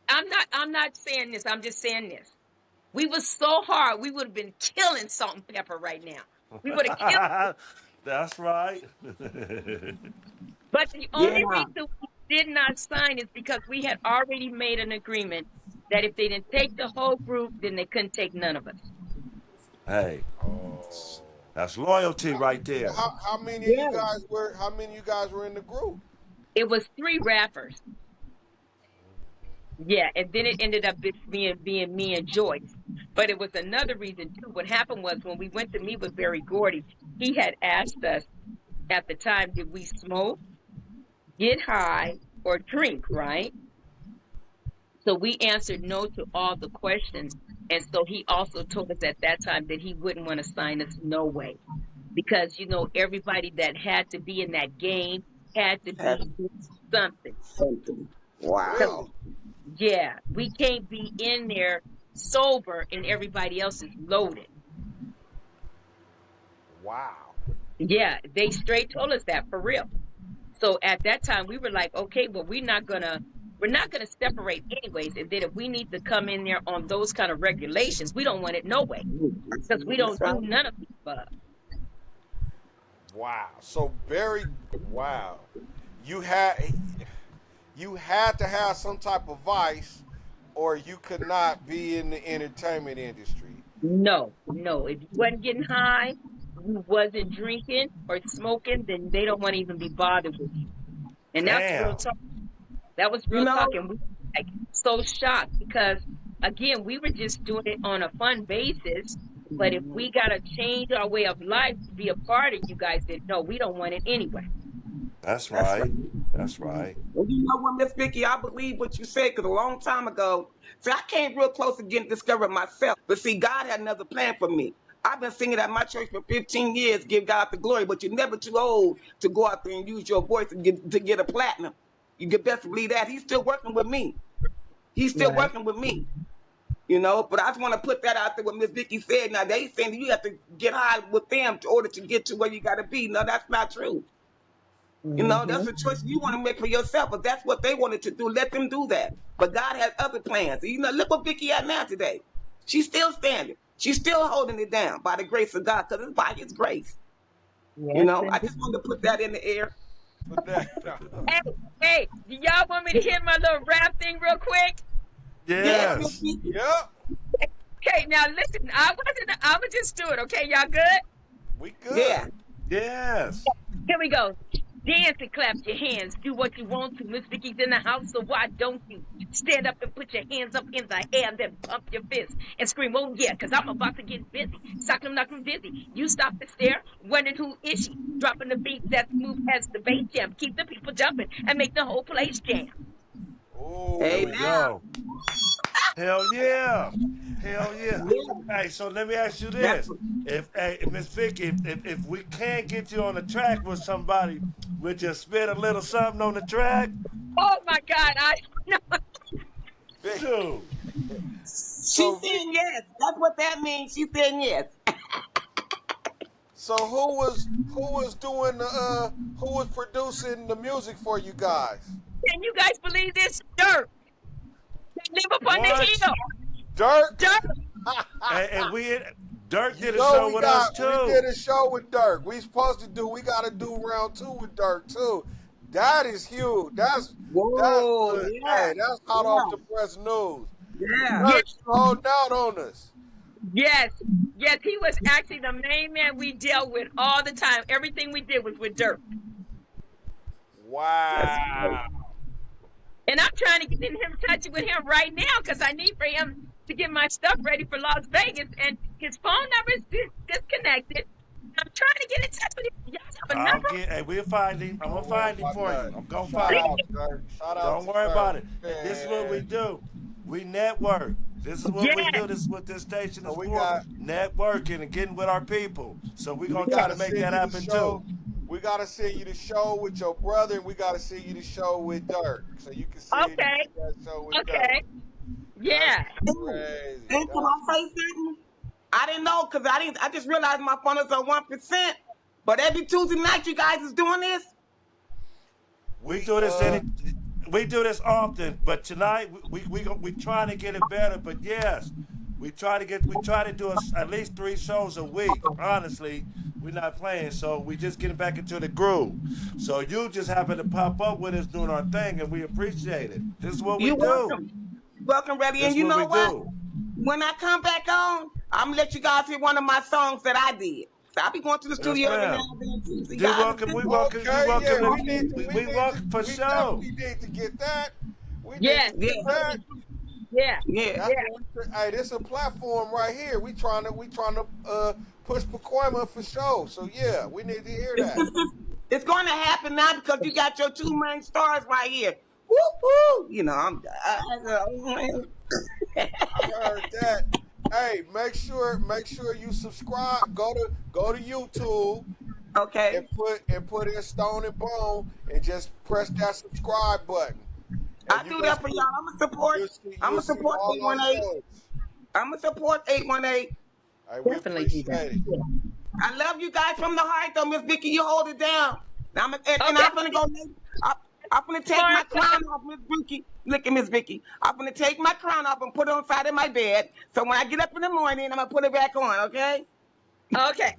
I'm not saying this, I'm just saying this. We was so hard, we would have been killing Salt and Pepper right now. We would have killed it. That's right. But the Yeah. only reason we did not sign is because we had already made an agreement that if they didn't take the whole group, then they couldn't take none of us. Hey, Oh. that's loyalty right there. How many of you Yeah. guys were? How many of you guys were in the group? It was 3 rappers. Yeah, and then it ended up being me and Joyce. But it was another reason too. What happened was when we went to meet with Barry Gordy, he had asked us at the time, did we smoke, get high, or drink, right? So we answered no to all the questions. And so he also told us at that time that he wouldn't want to sign us no way. Because, everybody that had to be in that game had to Had be doing something. something. Really? Wow. Yeah, we can't be in there sober and everybody else is loaded. Wow. Yeah, they straight told us that for real. So at that time we were like, okay, well we're not gonna separate anyways. And then if we need to come in there on those kind of regulations, we don't want it no way because we That's don't right. do none of these above. Wow. So Barry, wow. You had you had to have some type of vice, or you could not be in the entertainment industry. No, if you wasn't getting high, you wasn't drinking or smoking, then they don't want to even be bothered with you. And that's real Damn. talk. That was You real know, talk, and we were like so shocked because again, we were just doing it on a fun basis. But if we gotta change our way of life to be a part of you guys, then no, we don't want it anyway. That's That's right. right. That's right. Well, you know what, Miss Vickie, I believe what you said because a long time ago, see, I came real close to getting discovered myself. But see, God had another plan for me. I've been singing at my church for 15 years, give God the glory, but you're never too old to go out there and use your voice to get a platinum. You can best believe that. He's still working with me. He's still Right. working with me. You know, but I just want to put that out there what Miss Vickie said. Now, they saying that you have to get high with them in order to get to where you got to be. No, that's not true. You know, that's a choice you want to make for yourself, but that's what they wanted to do. Let them do that. But God has other plans. You know, look what Vickie at now today. She's still standing. She's still holding it down by the grace of God, because it's by His grace. You Yes, know, I indeed. just wanted to put that in the air. But that, Hey, hey, do y'all want me to hit my little rap thing real quick? Yes, Miss Yes. Vickie. yep, Okay, now listen, I'ma just do it, okay? Y'all good? we good. Yeah. Yes. Here we go. Dance and clap your hands. Do what you want to. Miss Vickie's in the house, so why don't you stand up and put your hands up in the air and then pump your fist and scream, oh yeah, because I'm about to get busy. Sock 'em, knock 'em dizzy. You stop and stare, wondering who is she? Dropping the beat that's smooth as the bass jam. Keep the people jumping and make the whole place jam. There Oh, we Amen. go. Hell yeah. Hell yeah. Yeah. Hey, so let me ask you That's this. If hey, Miss Vickie, if we can't get you on the track with somebody, would you spit a little something on the track? Oh my God, I know. Vic, Dude. She's so Vic, saying yes. That's what that means. She's saying yes. so who was doing the who was producing the music for you guys? Can you guys believe this? Dirt. They live up on the What? hill. Dirk. Dirt. And Dirk You did a know show with us we did too. a show with Dirk. We gotta do round 2 with Dirk too. That is huge. That's Whoa. good. Yeah. Hey, that's hot off the press news. Yeah. Yes, Dirk, you holding out on us. yes, yes. He was actually the main man we dealt with all the time. Everything we did was with Dirt. That's right. Wow. And I'm trying to get in touch with him right now because I need for him to get my stuff ready for Las Vegas. And his phone number is disconnected. I'm trying to get in touch with him. Y'all have a number? Hey, we'll find him. I'm gonna find him my for God. you. I'm gonna Shout find him. out, Dirk. Shout out Don't to worry Dirk. about it. This is what we Man. do. We network. This is what we Yes. do. This is what this station So is we for. got Networking and getting with our people. So we're we gonna try gotta to make send that you the happen show. too. We gotta send you the show with your brother, and we gotta send you the show with Dirk, so you can see Okay. that show with Dirk. Okay. Yeah. That's crazy. And can I say something? I didn't know because I just realized my phone is on 1%. But every Tuesday night, you guys is doing this. We do this we do this often, but tonight we trying to get it better. But yes, we try to do at least 3 shows a week. Honestly, we're not playing, so we just getting back into the groove. So you just happen to pop up with us doing our thing, and we appreciate it. This is what we You're do. welcome. Welcome, ready. This And is you what know we what? do. When I come back on, I'm gonna let you guys hear one of my songs that I did. So I'll be going to the Yes, studio every now ma'am. and then too. So You guys, welcome. We welcome. Okay, You welcome. yeah, we need to. We welcome for We sure. definitely need to get that. We need Yes. to get that. Yeah. yeah. That's hey, this a platform right here. We trying to push Pacoima for show. So yeah, we need to hear It's, that. it's, it's going to happen now because you got your 2 main stars right here. Woo woo! You know, I heard that. Hey, make sure you subscribe. Go to YouTube okay. and put in Stone and Bone and just press that subscribe button. I And do you that for y'all. I'm gonna support. you'll I'm gonna see support all our 818. shows. I'm gonna support 818. Hey, we Definitely do appreciate that. it. I love you guys from the heart, though, Miss Vickie. You hold it down. Now, and Okay. I'm gonna go. I'm gonna take Mark. my crown off, Miss Vickie. Look at Miss Vickie. I'm gonna take my crown off and put it on the side of my bed. So when I get up in the morning, I'm gonna put it back on. Okay. Okay.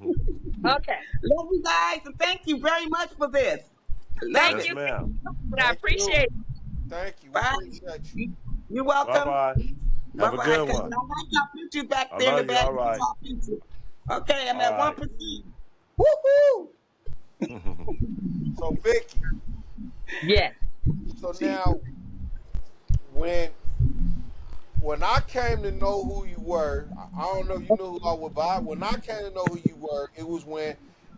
Okay. Love you guys, and thank you very much for this. I love Thank Yes, it. you. ma'am. I Thank appreciate it. Thank you. We Bye. appreciate you. You're Bye welcome. bye. Bye Have a bye. good Cause I one. like y'all pictures back I there in the love you. back. All right. Y'all pictures. Okay, I'm All at right. 1%. Woohoo! So Vicky, Yes. so now when when I came to know who you were, I don't know if you knew who I was, but when I came to know who you were, it was when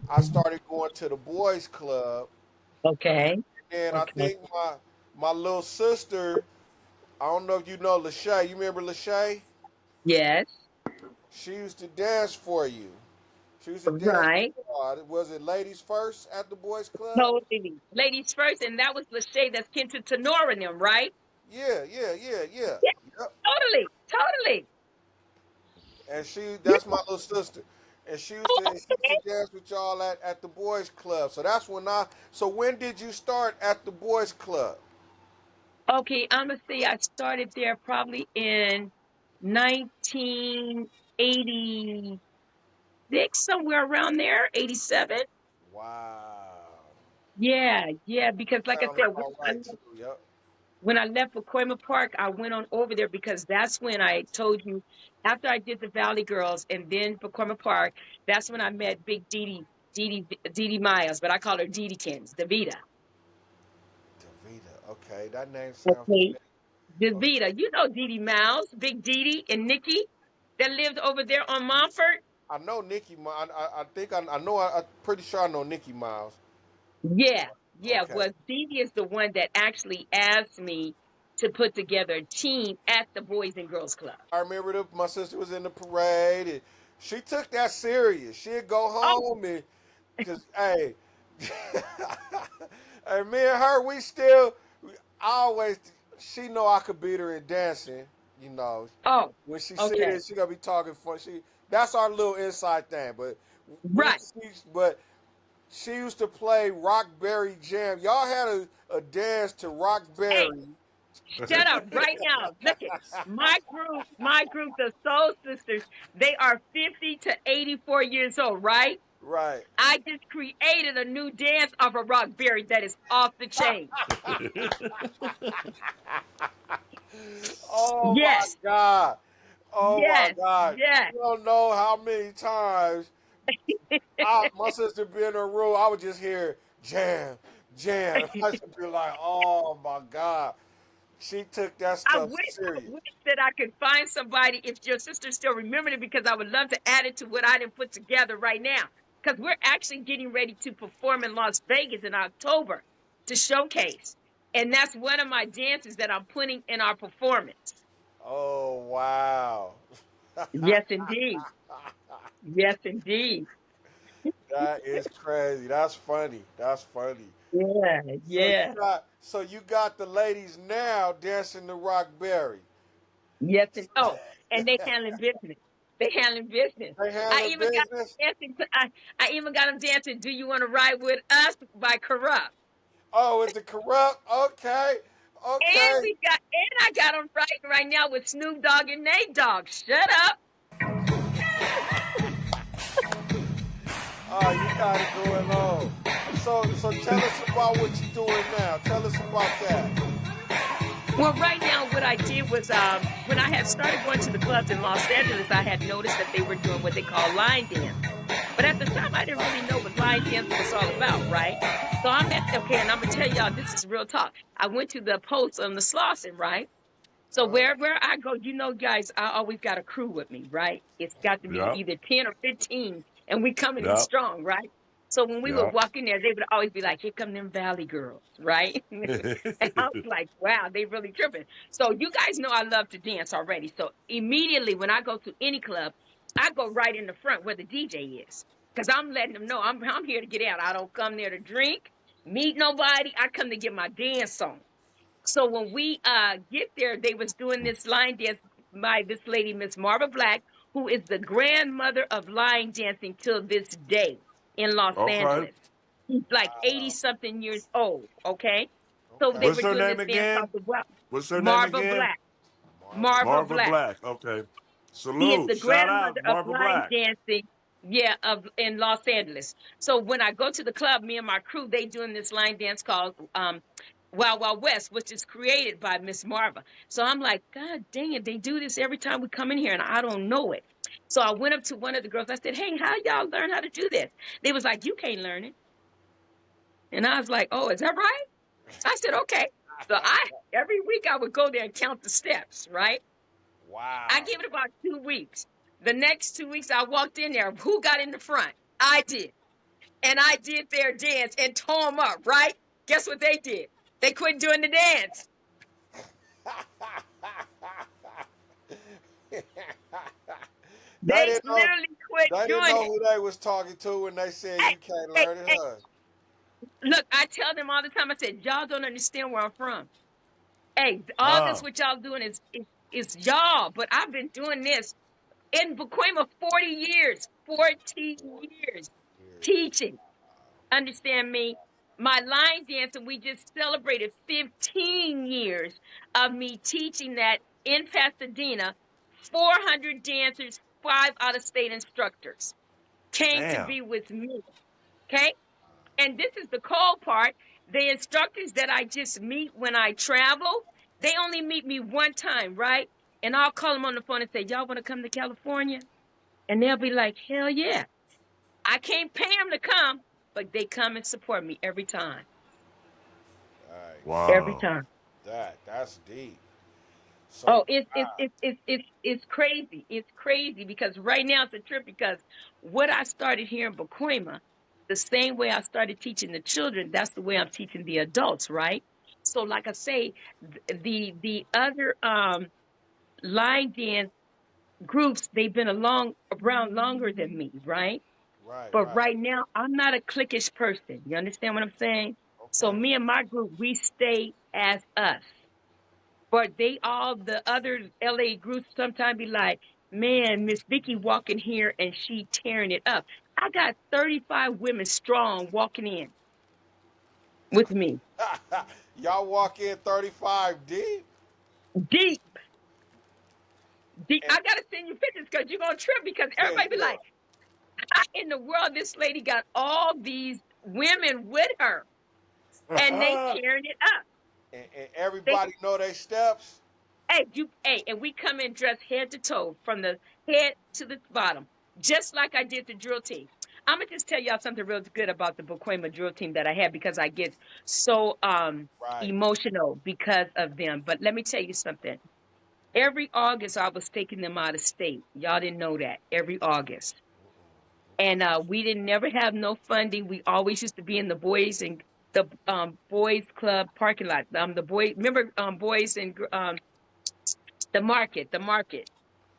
I started going to the boys' club, Okay. and I Okay. think my little sister, I don't know if you know Lachey. You remember Lachey? Yes. She used to dance for you. She used to dance. Right. Was it ladies first at the boys' club? Totally. Ladies first, and that was Lachey that's kin to Tenor and them, right? Yeah, yeah, yeah, yeah. Yeah, Yep. totally. Totally. And Yeah. that's my little sister. And Oh, she used to okay. dance with y'all at the boys' club. So that's so when did you start at the boys' club? Okay, I'm gonna say I started there probably in 1986, somewhere around there, 87. Wow. Yeah, yeah, because like I Sounded said, about right too. Yep. when I left Pacoima Park, I went on over there because that's when I told you after I did the Valley Girls and then Pacoima Park, that's when I met Big Dee Dee Miles, but I call her Dee Deekins, Davita. Davita. Okay, that name sounds Okay. familiar. Okay. Davita, you know Dee Dee Miles, Big Dee Dee and Nikki that lived over there on Montfort. I know Nikki. I think I know. I'm pretty sure I know Nikki Miles. Yeah, yeah. Okay. Well, Dee Dee is the one that actually asked me to put together a team at the Boys and Girls Club. I remember my sister was in the parade, and she took that serious. She'd go Oh, home and, cause hey, and me and her, I always, she know I could beat her in dancing. You know, oh, when she see okay. this, she gonna be talking fun. That's our little inside thing. But Right. but she used to play Rockberry Jam. Y'all had a dance to Hey, Rockberry. shut up right now. Look at my group, the Soul Sisters, they are 50 to 84 years old, right? Right. I just created a new dance of a rockberry that is off the chain. Oh my Yes, God. Oh my yes, God. yes. You don't know how many times my sister be in her room, I would just hear jam, jam. I should be like, oh my God. She took that stuff I serious. wish that I could find somebody if your sister still remembered it because I would love to add it to what I didn't put together right now. Because we're actually getting ready to perform in Las Vegas in October to showcase. And that's one of my dances that I'm putting in our performance. Oh wow. Yes, indeed. Yes, indeed. That is crazy. That's funny. That's funny. Yeah, yeah. So you got the ladies now dancing the Rockberry. Yes, and oh, and they handling business. They handling business. They I handling even got business? dancing. I even got them dancing. Do you want to ride with us by Corrupt? Oh, is it corrupt? Okay. And Okay. I got them right now with Snoop Dogg and Nate Dogg. Shut up. Oh, you got it going on. So tell us about what you're doing now. Tell us about that. Well, right now, what I did was when I had started going to the clubs in Los Angeles, I had noticed that they were doing what they call line dance. But at the time, I didn't really know what line dance was all about, right? So okay, and I'm gonna tell y'all this is real talk. I went to the post on the Slauson, right? So Uh-huh. wherever I go, you know, guys, I always got a crew with me, right? It's got to be Yep. either 10 or 15, and we coming in Yep. strong, right? So when we would Yep. walk in there, they would always be like, "Here come them Valley girls," right? And I was like, "Wow, they really tripping." So you guys know I love to dance already. So immediately when I go to any club, I go right in the front where the DJ is, because I'm letting them know I'm here to get out. I don't come there to drink, meet nobody. I come to get my dance on. So when we get there, they was doing this line dance by this lady, Miss Marva Black, who is the grandmother of line dancing till this day in Los Okay. Angeles. She's like 80 Wow. something years old. Okay. So they Okay. What's were her doing name this dance called again? the what? What's her name Marva again? Black. Marva. Marva Marva Black. Black. Okay. She is Salute. the Shout grandmother out of Marva line Black. dancing, yeah, of in Los Angeles. So when I go to the club, me and my crew, they doing this line dance called Wild Wild West, which is created by Miss Marva. So I'm like, God dang it, they do this every time we come in here, and I don't know it. So I went up to one of the girls. I said, "Hey, how y'all learn how to do this?" They was like, "You can't learn it," and I was like, "Oh, is that right?" I said, "Okay." So I every week I would go there and count the steps, right? I Wow. gave it about 2 weeks. The next 2 weeks, I walked in there. Who got in the front? I did. And I did their dance and tore them up, right? Guess what they did? They quit doing the dance. They They didn't know. literally quit They didn't doing know it. who they was talking to when they said Hey, you can't hey, learn it, hey. huh? Look, I tell them all the time, I said, y'all don't understand where I'm from. Hey, all this Huh. what y'all doing is y'all, but I've been doing this in Pacoima 40 years, 40 years Years. teaching. Understand me? My line dancing, we just celebrated 15 years of me teaching that in Pasadena. 400 dancers, 5 out-of-state instructors came to Damn. be with me. Okay. And this is the cold part. The instructors that I just meet when I travel, they only meet me one time, right? And I'll call them on the phone and say, y'all want to come to California? And they'll be like, hell yeah. I can't pay them to come, but they come and support me every time. Nice. Every Wow. time. That's deep. So Oh, it's crazy. It's crazy because right now it's a trip because what I started here in Pacoima, the same way I started teaching the children, that's the way I'm teaching the adults, right? So, like I say, the other line dance groups, they've been around longer than me, right? right, But right. right now, I'm not a cliquish person. You understand what I'm saying? So Okay. me and my group, we stay as us. But they all the other LA groups sometimes be like, man, Miss Vickie walking here and she tearing it up. I got 35 women strong walking in with me. Y'all walk in 35 deep. Deep, deep. And I gotta send you pictures because you're gonna trip because yeah, everybody be yeah. like, how in the world this lady got all these women with her and they tearing it up. And They everybody know their steps. and we come in dressed head to toe, from the head to the bottom, just like I did the drill team. I'm gonna just tell y'all something real good about the Pacoima drill team that I had because I get so Right. emotional because of them. But let me tell you something. Every August I was taking them out of state. Y'all didn't know that. Every August. And we didn't never have no funding. We always used to be in the boys and the boys club parking lot. The boys, remember, boys and the market,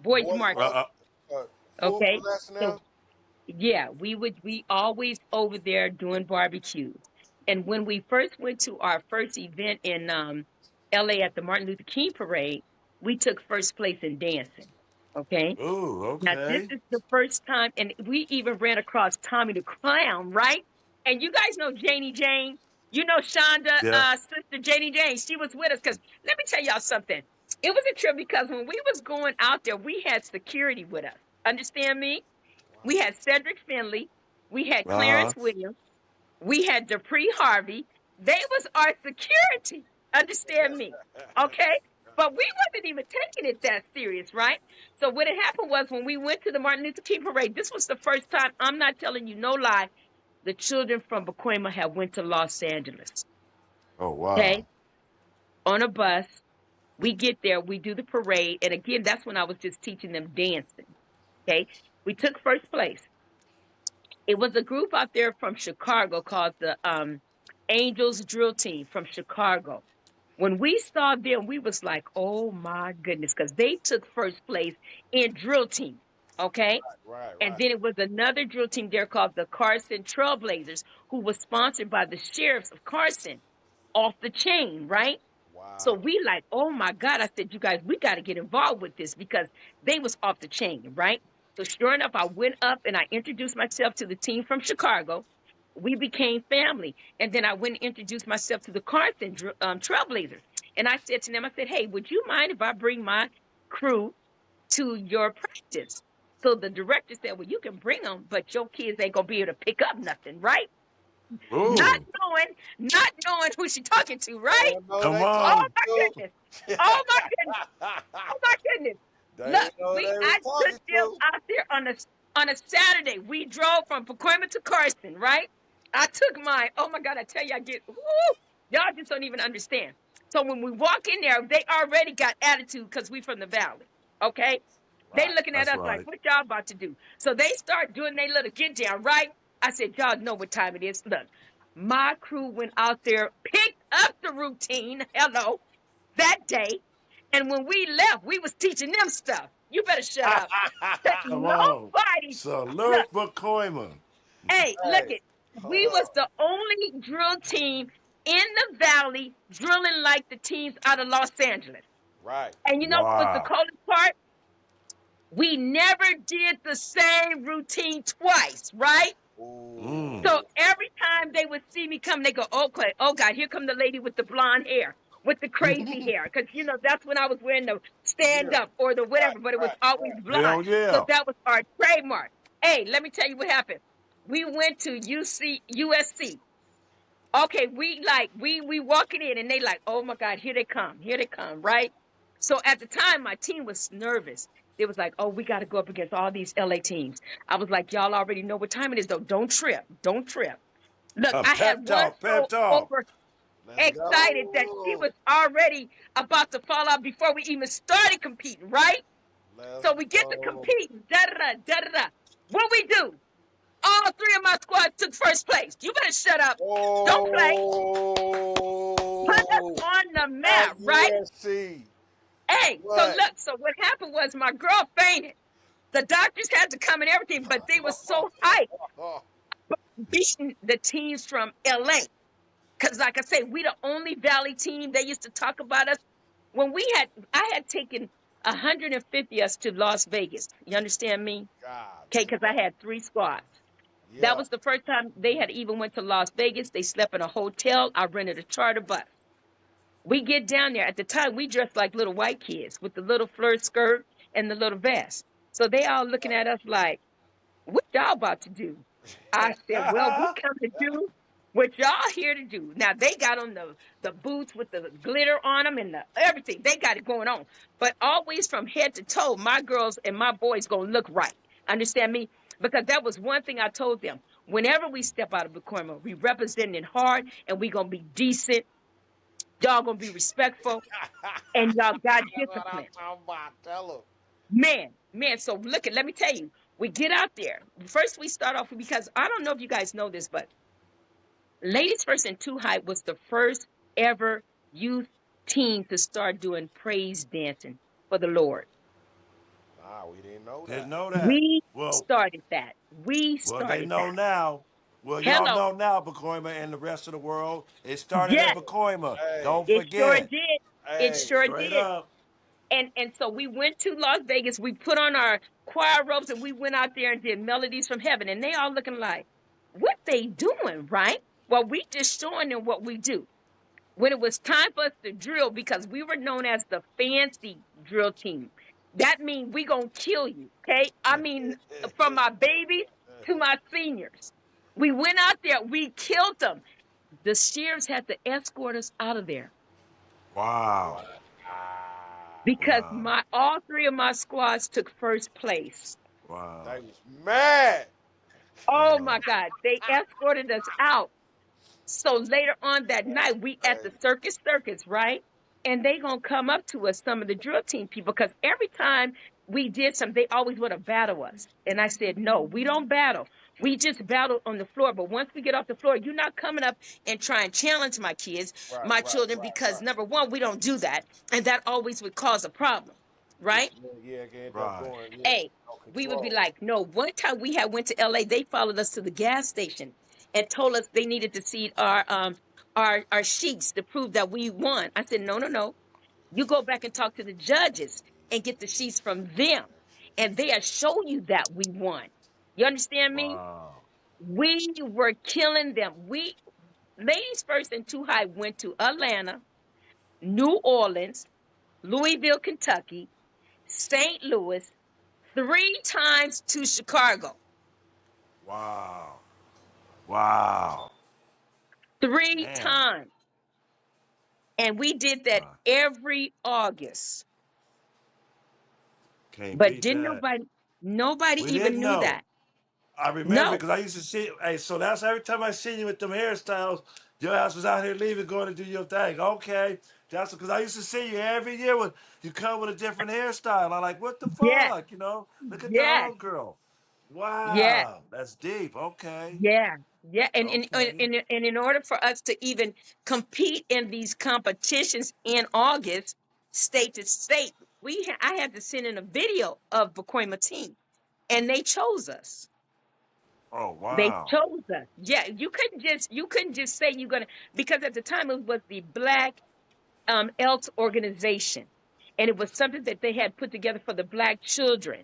boys Boys market. club, uh, food for Okay. less So now. yeah, we always over there doing barbecue. And when we first went to our first event in LA at the Martin Luther King parade, we took first place in dancing. Okay. ooh, Now this okay. is the first time, and we even ran across Tommy the Clown, right? And you guys know Janie Jane. You know Shonda, Yeah. sister Janie Jane. She was with us because let me tell y'all something. It was a trip because when we was going out there, we had security with us. Understand me? We had Cedric Finley, we had Uh-huh. Clarence Williams, we had Dupree Harvey. They was our security. Understand me? Okay? But we wasn't even taking it that serious, right? So what had happened was when we went to the Martin Luther King parade, this was the first time, I'm not telling you no lie, the children from Pacoima had went to Los Angeles. Oh, Okay? wow. On a bus. We get there, we do the parade, and again, that's when I was just teaching them dancing. Okay? We took first place. It was a group out there from Chicago called the Angels Drill Team from Chicago. When we saw them, we was like, "Oh my goodness," because they took first place in drill team. Okay, Right, and right. then it was another drill team there called the Carson Trailblazers, who was sponsored by the sheriffs of Carson, off the chain, right? So Wow. we like, oh my God. I said, you guys, we got to get involved with this because they was off the chain, right? So sure enough, I went up and I introduced myself to the team from Chicago. We became family. And then I went and introduced myself to the Carson Trailblazers. And I said to them, I said, hey, would you mind if I bring my crew to your practice? So the director said, well, you can bring them, but your kids ain't going to be able to pick up nothing, right? Not Ooh, not knowing who she talking to, They right? don't know who come they Oh on. talking my to. goodness. Oh my goodness. Oh my goodness. They Look, didn't know who we they was I took talking them to. out there on a Saturday. We drove from Pacoima to Carson, right? I took mine. Oh my God, I tell you, I get whoo, y'all just don't even understand. So when we walk in there, they already got attitude because we from the valley. Okay. They Right. looking at That's us like, right. what y'all about to do? So they start doing their little get down, right? I said, y'all know what time it is. Look, my crew went out there, picked up the routine, hello, that day. And when we left, we was teaching them stuff. You better shut up. That Come on. nobody, look, Salute Pacoima. hey, look Hey, it. We hold was up. the only drill team in the valley drilling like the teams out of Los Angeles. Right. And you know what was the Wow. coolest part? We never did the same routine twice, right? Ooh. Mm. So every time they would see me come, they go, okay, oh God, here come the lady with the blonde hair, with the crazy hair. Because, you know, that's when I was wearing the stand Yeah. up or the Right. whatever, but it was Right. always Right. blonde. Hell So yeah. that was our trademark. Hey, let me tell you what happened. We went to USC. Okay, we walking in and they like, oh my God, here they come, right? So at the time, my team was nervous. They was like, oh, we got to go up against all these LA teams. I was like, y'all already know what time it is, though. Don't trip, don't trip. Look, A I had pep one talk. Pep so talk. over Let's excited that she go. was already about to fall out before we even started competing, right? Let's So we get to go. competing, da da da da da. What we do? All three of my squad took first place. You better shut up. Don't play. Put us Oh. on the At map, right? USC. Hey, so What? look, so what happened was my girl fainted. The doctors had to come and everything, but they were so hyped beating the teams from LA. Because, like I say, we the only Valley team. They used to talk about us when I had taken 150 us to Las Vegas. You understand me? God Okay, because I damn. had three squads. That Yeah. was the first time they had even went to Las Vegas. They slept in a hotel. I rented a charter bus. We get down there. At the time, we dressed like little white kids with the little flirt skirt and the little vest. So they all looking at us like, what y'all about to do? I said, well, we come to do what y'all here to do. Now they got on the boots with the glitter on them and everything. They got it going on. But always from head to toe, my girls and my boys gonna look right. Understand me? Because that was one thing I told them. Whenever we step out of Pacoima, we representing it hard and we gonna be decent. Y'all gonna be respectful and y'all got That's what I'm discipline. talking about. Tell him. Man. So look at, let me tell you, we get out there. First, we start off because I don't know if you guys know this, but Ladies First and Two High was the first ever youth team to start doing praise dancing for the Lord. Nah, we didn't know Didn't that. know that. We Well, started that. We well, they started know that. now. Well, y'all Hello. know now, Pacoima and the rest of the world. It started in Yes, Pacoima. Hey, Don't it sure forget. did. It hey. sure Straight did. up. And so we went to Las Vegas. We put on our choir robes and we went out there and did melodies from heaven. And they all looking like, what they doing, right? Well, we just showing them what we do. When it was time for us to drill, because we were known as the fancy drill team. That means we gonna kill you, okay? I mean, from my babies to my seniors. We went out there, we killed them. The sheriffs had to escort us out of there Wow. Wow. because Wow. my all three of my squads took first place. Wow. They was mad. Oh Wow. my God, they escorted us out. So later on that night, we at the Hey, circus, right? And they gonna come up to us, some of the drill team people, because every time we did something, they always want to battle us. And I said, no, we don't battle. We just battle on the floor. But once we get off the floor, you're not coming up and try and challenge my kids, right, my right, children, right, because right. number one, we don't do that. And that always would cause a problem, Which right? yeah, can end up Right. going Hey, no we would be control. like, no, one time we had went to LA, they followed us to the gas station and told us they needed to see our sheets to prove that we won. I said, no. You go back and talk to the judges and get the sheets from them. And they'll show you that we won. You understand me? Wow. We were killing them. We Ladies First and Two High went to Atlanta, New Orleans, Louisville, Kentucky, St. Louis, three times to Chicago. Wow. Wow. Three Damn. times. And we did that Wow. every August. Can't But beat didn't that. nobody We even didn't knew know. that. I remember No. because I used to see. Hey, so that's every time I see you with them hairstyles. Your ass was out here leaving, going to do your thing. Okay. That's because I used to see you every year with you come with a different hairstyle. I'm like, what the Yeah, fuck? You know, look at the yeah, old girl. yeah. Wow, that's deep. Okay, Yeah, yeah, okay. and in order for us to even compete in these competitions in August, state to state, I had to send in a video of Pacoima team, and they chose us. Oh They wow. chose us. Yeah, you couldn't just say you're gonna, because at the time it was the Black ELT organization, and it was something that they had put together for the Black children.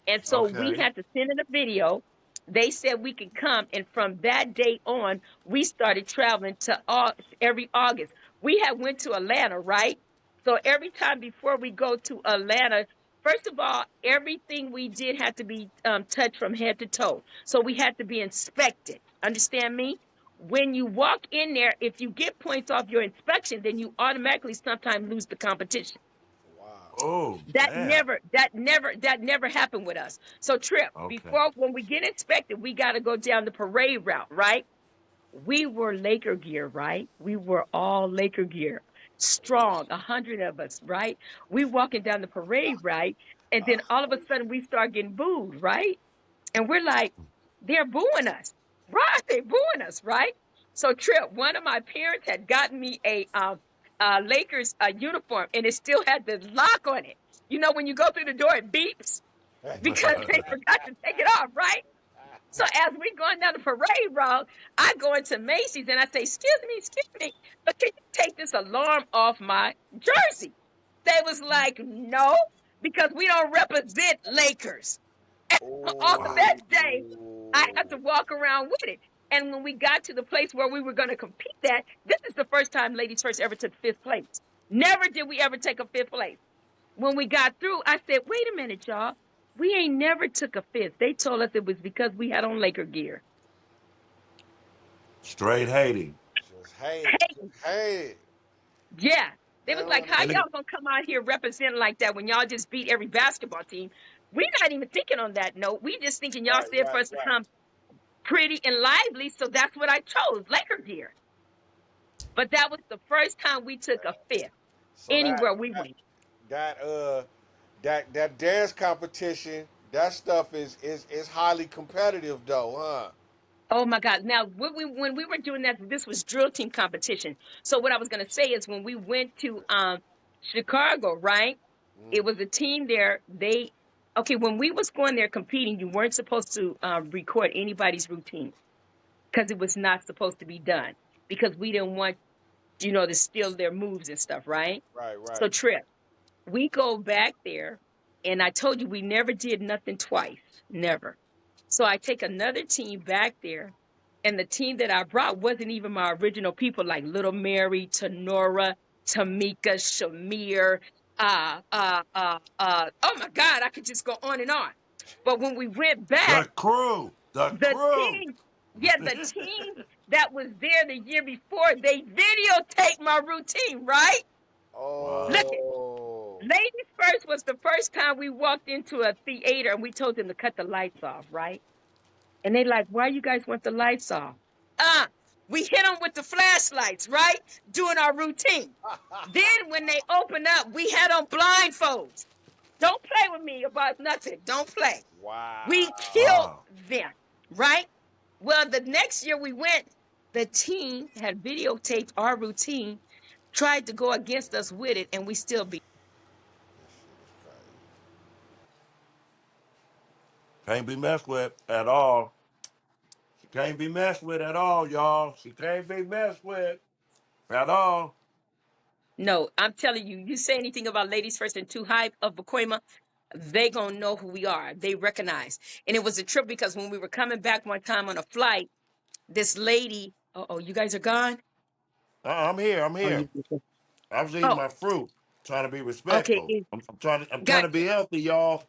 And so we Okay. had to send in a video. They said we could come, and from that day on, we started traveling to every August. We had went to Atlanta, right? So every time before we go to Atlanta, first of all, everything we did had to be touched from head to toe. So we had to be inspected. Understand me? When you walk in there, if you get points off your inspection, then you automatically sometimes lose the competition. Wow. Oh That damn. never, that never happened with us. So Trip, Okay. before when we get inspected, we got to go down the parade route, right? We were Laker gear, right? We were all Laker gear, strong, 100 of us, right? We walking down the parade, right? And then all of a sudden we start getting booed, right? And we're like, they're booing us. Why are they booing us, right? So Trip, one of my parents had gotten me a Lakers uniform, and it still had the lock on it. You know, when you go through the door, it beeps because they forgot to take it off, right? So as we going down the parade route, I go into Macy's and I say, excuse me, but can you take this alarm off my jersey? They was like, no, because we don't represent Lakers. On Wow. that day, I Oh. had to walk around with it. And when we got to the place where we were going to compete at, this is the first time Ladies First ever took fifth place. Never did we ever take a fifth place. When we got through, I said, wait a minute, y'all. We ain't never took a fifth. They told us it was because we had on Laker gear. Straight hating. Just hate it. Hey, Just hate it. yeah. They They was don't like, how And understand. y'all gonna come out here representing like that when y'all just beat every basketball team? We're not even thinking on that note. We just thinking y'all Right, said for right, us to right. come pretty and lively. So that's what I chose, Laker gear. But that was the first time we took a fifth So anywhere we that went. that that dance competition, that stuff is highly competitive though, huh? Oh my God. Now, when we were doing that, this was drill team competition. So what I was going to say is when we went to Chicago, right? It was a team there. Okay, when we was going there competing, you weren't supposed to record anybody's routine because it was not supposed to be done because we didn't want, to steal their moves and stuff, right? Right, So right. Trip, we go back there, and I told you we never did nothing twice, never. So I take another team back there, and the team that I brought wasn't even my original people, like Little Mary, Tenora, Tamika, Shamir. Oh my God, I could just go on and on. But when we went back, the crew. The the crew. team, yeah, the team that was there the year before, they videotaped my routine, right? Look Wow. it. Oh. Ladies First was the first time we walked into a theater and we told them to cut the lights off, right? And they like, why you guys want the lights off? Uh, we hit them with the flashlights, right? Doing our routine. Then when they open up, we had on blindfolds. Don't play with me about nothing. Don't play. We Wow. killed Wow. them, right? Well, the next year we went, the team had videotaped our routine, tried to go against us with it, and we still beat. This shit is crazy. Can't be messed with at all. She can't be messed with at all, y'all. She can't be messed with at all. No, I'm telling you, you say anything about Ladies First and Too High of Pacoima, they gonna know who we are. They recognize. And it was a trip because when we were coming back one time on a flight, this lady, you guys are gone? I'm here. I'm Oh, here. I was eating oh, my fruit, trying to be okay. respectful. I'm trying to Gotcha. be healthy, y'all.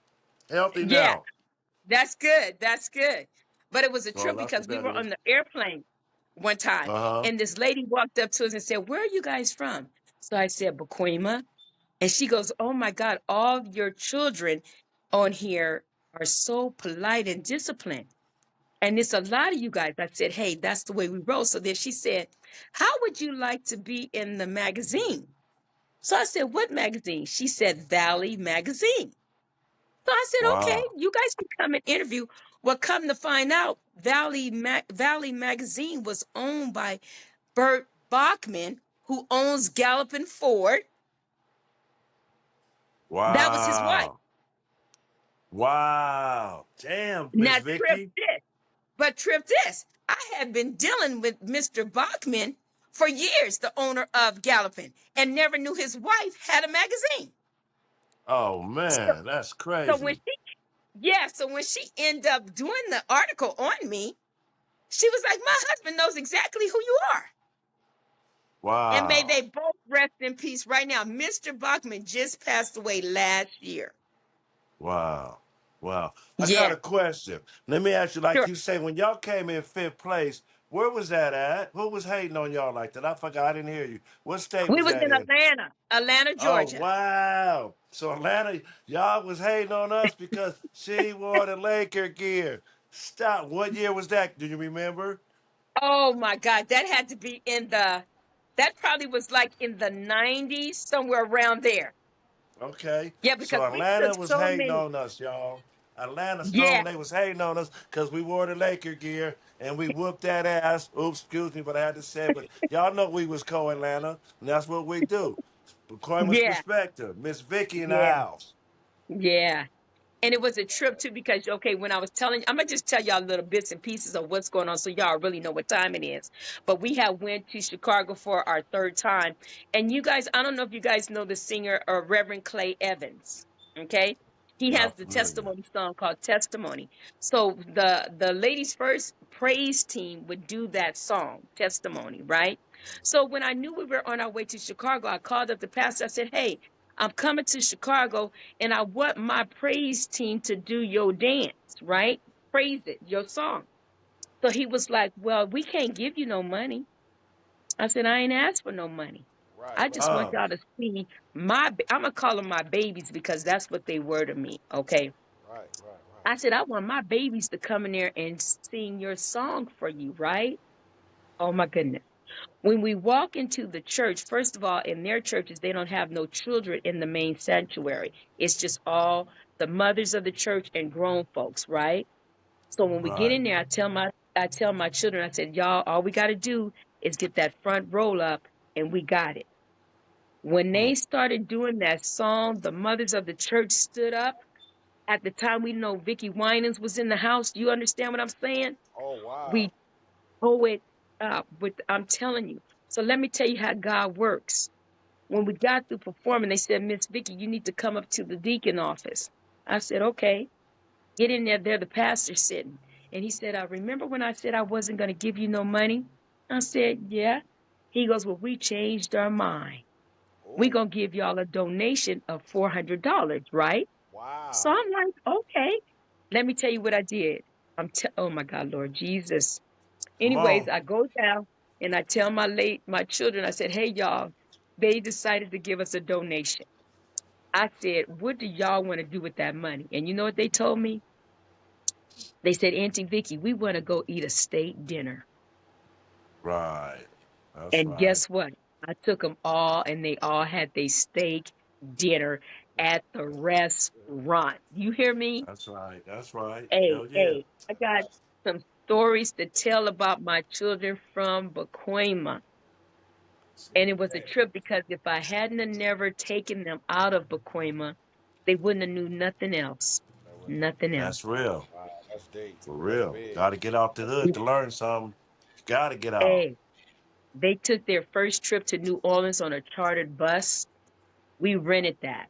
Healthy Yeah, now. that's good. That's good. But it was a Oh, trip that's because what we that were is. on the airplane one time, Uh-huh. and this lady walked up to us and said, "Where are you guys from?" So I said, "Pacoima." And she goes, "Oh my God, all your children on here are so polite and disciplined. And it's a lot of you guys." I said, "Hey, that's the way we roll." So then she said, "How would you like to be in the magazine?" So I said, what magazine? She said, Valley Magazine. So I said, okay, Wow. you guys can come and interview. Well, come to find out, Valley Magazine was owned by Bert Bachman, who owns Gallopin Ford. That was his wife. Wow. Wow. Damn, Now, Miss trip Vickie. this. But trip this. I had been dealing with Mr. Bachman for years, the owner of Gallopin, and never knew his wife had a magazine. Oh So, man, that's so when crazy. she, yeah, so when she ended up doing the article on me, she was like, my husband knows exactly who you are. And may Wow. they both rest in peace right now. Mr. Bachman just passed away last year. Wow. Wow. I got Yeah, a question. Let me ask you, like sure. you say, when y'all came in fifth place, where was that at? Who was hating on y'all like that? I forgot. I didn't hear you. What state We was was that in in? Atlanta, Oh, Georgia. wow. So Atlanta, y'all was hating on us because she wore the Laker gear. Stop. What year was that? Do you remember? Oh my God, that had to be that probably was like in the 90s, somewhere around there. Okay. Yeah, So because we took Atlanta was so hating many. on us, y'all. Atlanta Yeah, Storm, they was hating on us because we wore the Laker gear and we whooped that ass. Oops, excuse me, but I had to say it. But y'all know we was co-Atlanta, and that's what we do. Pacoima's yeah, perspective. Miss Vickie in the yeah, house. yeah. And it was a trip too because okay, when I was telling, I'm gonna just tell y'all little bits and pieces of what's going on so y'all really know what time it is. But we have went to Chicago for our third time, and you guys, I don't know if you guys know the singer Reverend Clay Evans. Okay, he Yeah, has I'm the familiar. testimony song called Testimony. So the ladies first praise team would do that song Testimony, right? So when I knew we were on our way to Chicago, I called up the pastor. I said, "Hey, I'm coming to Chicago and I want my praise team to do your dance, right? Praise it, your song." So he was like, well, we can't give you no money. I said, I ain't asked for no money. Right, I right, just want Oh, y'all to see I'm going to call them my babies because that's what they were to me. Okay. right, right, I said, I want my babies to come in there and sing your song for you, right? Oh my goodness. When we walk into the church, first of all, in their churches, they don't have no children in the main sanctuary. It's just all the mothers of the church and grown folks, right? So when we get right. in there, I tell my children, I said, y'all, all we got to do is get that front roll up and we got it. When Hmm. they started doing that song, the mothers of the church stood up. At the time, we know Vickie Winans was in the house. You understand what I'm saying? oh wow, We pull it up with, I'm telling you. So let me tell you how God works. When we got through performing, they said, Miss Vickie, you need to come up to the deacon office. I said, okay. Get in there. There, the pastor sitting. And he said, I remember when I said I wasn't going to give you no money? I said, yeah. He goes, well, we changed our mind. We're oh going to give y'all a donation of $400, right? So wow, I'm like, okay. Let me tell you what I did. Oh my God, Lord Jesus. Come Anyways, on. I go down and I tell my children, I said, hey, y'all, they decided to give us a donation. I said, what do y'all want to do with that money? And you know what they told me? They said, Auntie Vickie, we want to go eat a steak dinner. Right. That's And right. guess what? I took them all and they all had their steak dinner at the restaurant. You hear me? That's right. That's right. Hey, Hell yeah. hey, I got some stories to tell about my children from Pacoima. See, And it was a man, trip because if I hadn't have never taken them out of Pacoima, they wouldn't have knew nothing else. that was Nothing else. that's real. wow. That's deep. For That's real. big. Got to get out the hood to learn something. Got to get out. Hey, they took their first trip to New Orleans on a chartered bus. We rented that.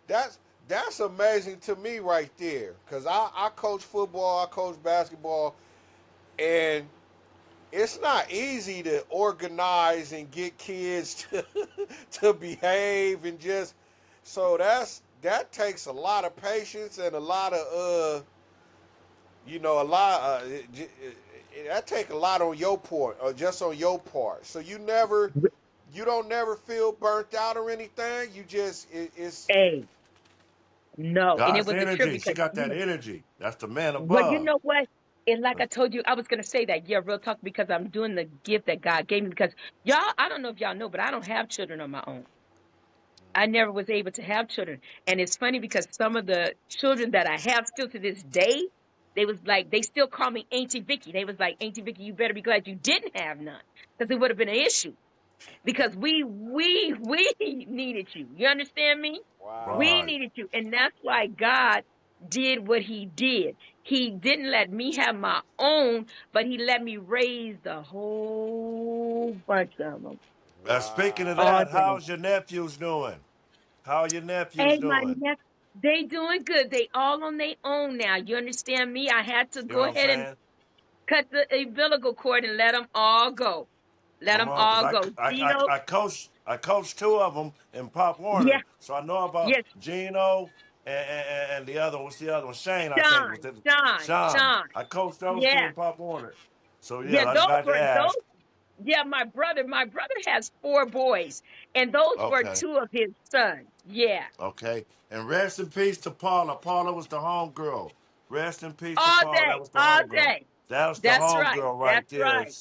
That's that's amazing to me right there. Cause I coach football, I coach basketball, and it's not easy to organize and get kids to to behave and just so that takes a lot of patience and a lot of a lot that take a lot on your part or just on your part. So you don't never feel burnt out or anything. You just it's Hey, no. And it God's was a trip energy. She because, got that energy. That's the man but you above. know what? And like I told you, I was going to say that, yeah, real talk, because I'm doing the gift that God gave me. Because y'all, I don't know if y'all know, but I don't have children of my own. I never was able to have children. And it's funny because some of the children that I have still to this day, they was like, they still call me Auntie Vickie. They was like, Auntie Vickie, you better be glad you didn't have none. Because it would have been an issue. Because we needed you. You understand me? Wow. We Right. needed you. And that's why God did what he did. He didn't let me have my own, but he let me raise the whole bunch of them. Speaking of All Wow. that, day. how's your nephews doing? How are your nephews And my doing? next, they doing good. They all on their own now. You understand me? I had to You know go what I'm ahead and saying? cut the umbilical cord and let them all go. Let Come them on, cause all go. Gino, I coached two of them in Pop yeah, Warner, so I know about yes, Gino and the other one. What's the other one? Shane, I think was Sean, the Sean, Sean. Sean. I coached those two Yeah, in Pop Warner. So yeah, yeah. I'm glad to Those. ask. Yeah, my brother has four boys, and those were Okay, two of his sons. Yeah, okay. And rest in peace to Paula. Paula was the homegirl. Rest in peace to all Paula. That day, was the all homegirl. day. That was the That's right. homegirl right That's there. right.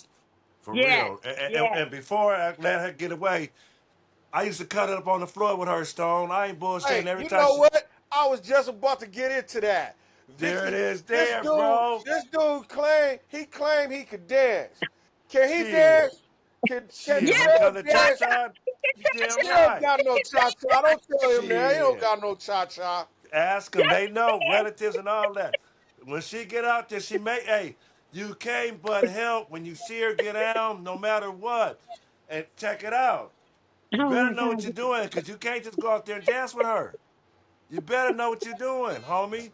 For Yes, real. yes. And before I let her get away, I used to cut it up on the floor with her, Stone. I ain't bullshitting. Hey, Every you time know she, what? I was just about to get into that. there it Vicky, is, there, bro. this dude claimed he could dance. Can he Shit, dance? Can Yeah, shit. My Terrell cousin Cha dance? Cha, you damn He don't right. got no cha cha. Don't tell him that. He don't Shit. got no cha cha. Ask them. They know relatives and all that. When she get out there, she may. Hey, you can't but help when you see her get down, no matter what. And check it out. You oh better my know what God. you're doing, cause you can't just go out there and dance with her. You better know what you're doing, homie.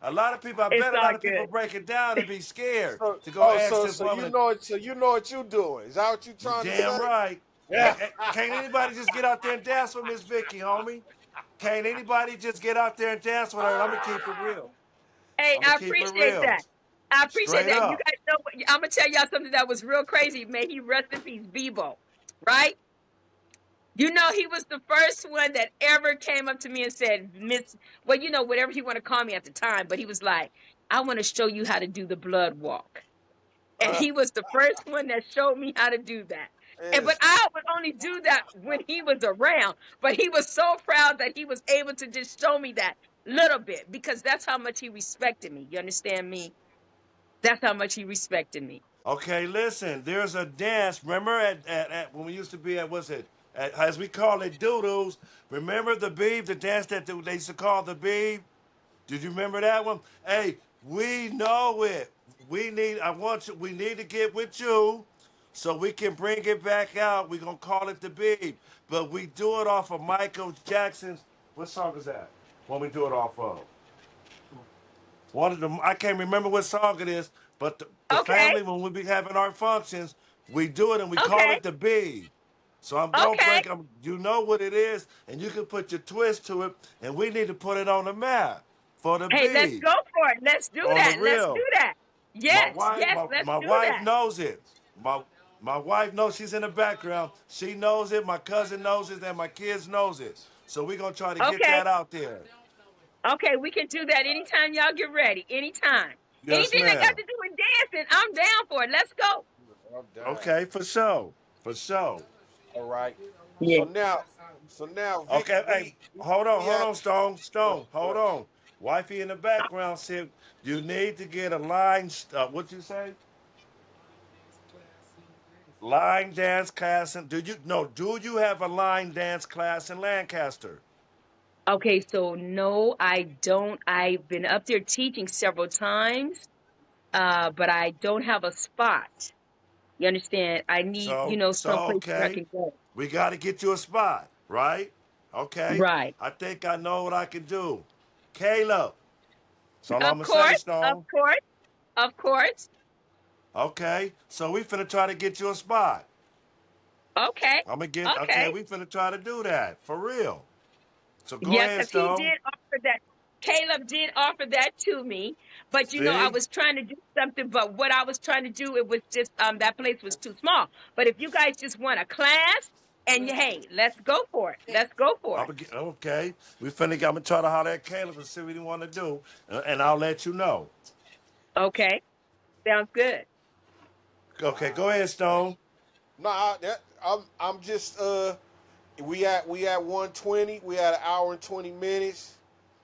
A lot of people, I It's bet a all lot of people good. break it down and be scared So, to go ask this so woman. you know what you doing. Is that what you You trying to damn say? right. Yeah. Can't anybody just get out there and dance with Miss Vicky, homie? Can't anybody just get out there and dance with her? And I'm gonna keep it real. Hey, I'm gonna I keep it appreciate real. that. I appreciate Straight that. You up. guys know, I'm gonna tell y'all something that was real crazy. May he rest in peace, Bebo. Right? You know, he was the first one that ever came up to me and said, Miss, well, you know, whatever he want to call me at the time, but he was like, I want to show you how to do the blood walk. And he was the first one that showed me how to do that. And but Is I would only do that when he was around. But he was so proud that he was able to just show me that little bit because that's how much he respected me. You understand me? That's how much he respected me. Okay, listen. There's a dance. Remember at when we used to be at what's it? As we call it, doodles. Remember the beeb, the dance that they used to call the beeb? Did you remember that one? Hey, we know it. We need to get with you so we can bring it back out. We're going to call it the Beeb. But we do it off of Michael Jackson's. What song is that? When we do it off of? One of them, I can't remember what song it is, but the Okay, family, when we be having our functions, we do it and we call okay, it the Beeb. So I'm gonna okay. break them. You know what it is, and you can put your twist to it, and we need to put it on the map for the Hey, let's bead. go for it. Let's do On the that. Let's do real. that. Yes, yes, let's My do wife that. knows it. My wife knows, she's in the background. She knows it. My cousin knows it, and my kids knows it. So we're gonna try to get Okay, that out there. okay, we can do that anytime y'all get ready. Anytime. Yes, Anything that got ma'am. to do with dancing, I'm down for it. Let's go. I'm down. Okay, for sure. For sure. All right. Yeah. So now, Vicky, Okay, hey, we hold had on, Stone, what Stone, hold what on. Wifey in the background said you need to get a line. What you say? Line dance class. And do you no? Do you have a line dance class in Lancaster? Okay, so no, I don't. I've been up there teaching several times, but I don't have a spot. You understand? I need, So someplace where I okay, can go. we got to get you a spot, right? Okay, Right. I think I know what I can do. Caleb. That's all I'm Of gonna say, course, of Stone. course, of course. Okay, so we finna try to get you a spot. Okay, I'm gonna get okay. okay. We finna try to do that for real. So go Yeah, ahead, because he Stone. did offer that. Caleb did offer that to me, but I See? was trying to do something. But what I was trying to do, it was just that place was too small. But if you guys just want a class, and hey, let's go for it. Let's go for I'm it. gonna get, okay. I'm gonna try to holler at Caleb and see what he want to do, and I'll let you know. Okay, sounds good. Okay, go wow. ahead, Okay. Stone. No, I'm just We at 120. We had an hour and 20 minutes.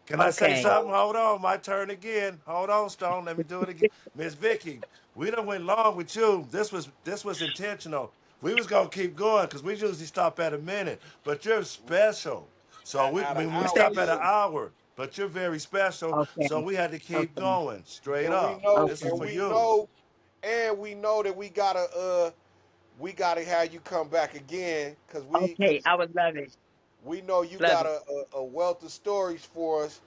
Can I say Okay. something? Hold on, my turn again. Hold on, Stone. Let me do it again. Miss Vickie, we done went long with you. This was intentional. We was gonna keep going because we usually stop at a minute, but you're special. So we At an we hour. stop Thank at an Yeah. hour, but you're very special. Okay. So we had to keep Okay. going straight And we up. know, This is and for we you. know, and we know that we gotta have you come back again because Okay. I would love it. we know you Love got it. a wealth of stories for us,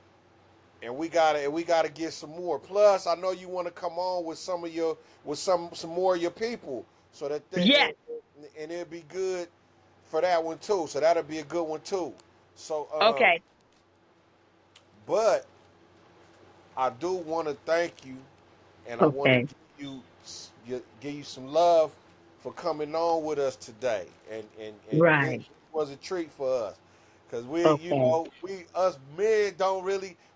and we gotta get some more. Plus, I know you want to come on with some more of your people, so that Yes. and it'd be good for that one too. So that'll be a good one too. So, Okay. but I do want to thank you, and I want to Okay. give you some love for coming on with us today, and this Right. was a treat for us, because Okay. we us men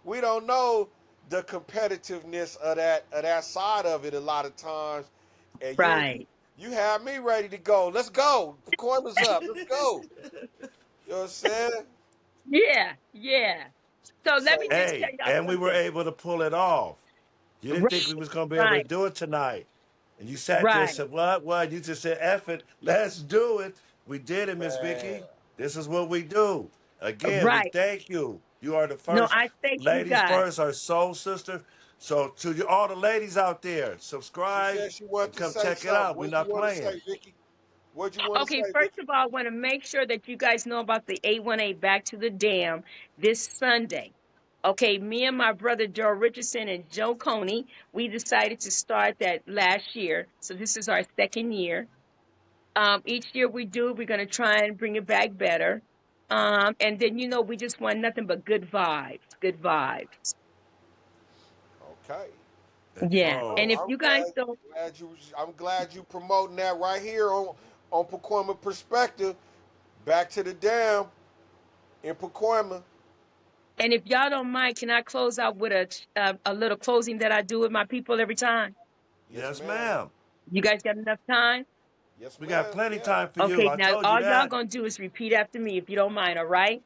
we don't know the competitiveness of that side of it a lot of times, and Right. you have me ready to go. Let's go. Pacoima's up. Let's go. You know what I'm saying? Yeah. Yeah. So let me So just tell Hey, y'all and we were something. able to pull it off. You didn't think we Right. was gonna be able to Right. do it tonight. And you sat there and Right. said, What? What? You just said, F it, let's do it. We did it, Miss man, Vickie. This is what we do. Again, we Right. thank you. You are the No, first. I thank you Ladies guys. first, our soul sister. So to all the ladies out there, she subscribe said she wanted and to come say check it something. out. We're What you not want to playing. say, Vicky? What you want to say, Okay, first Vicky? of all, I want to make sure that you guys know about the 818 Back to the Dam this Sunday. Okay, me and my brother Joe Richardson and Joe Coney, we decided to start that last year. So this is our second year. Each year we're going to try and bring it back better. And then, we just want nothing but good vibes, good vibes. Okay. That's Yeah. Well, And all. if you guys don't, I'm glad you promoting that right here on Pacoima Perspective. Back to the dam in Pacoima. and if y'all don't mind, can I close out with a little closing that I do with my people every time? Yes, Yes, ma'am. ma'am. You guys got enough time? Yes, We got ma'am. plenty Yeah. time for you. Okay, I now told you all y'all that. gonna do is repeat after me if you don't mind, all right?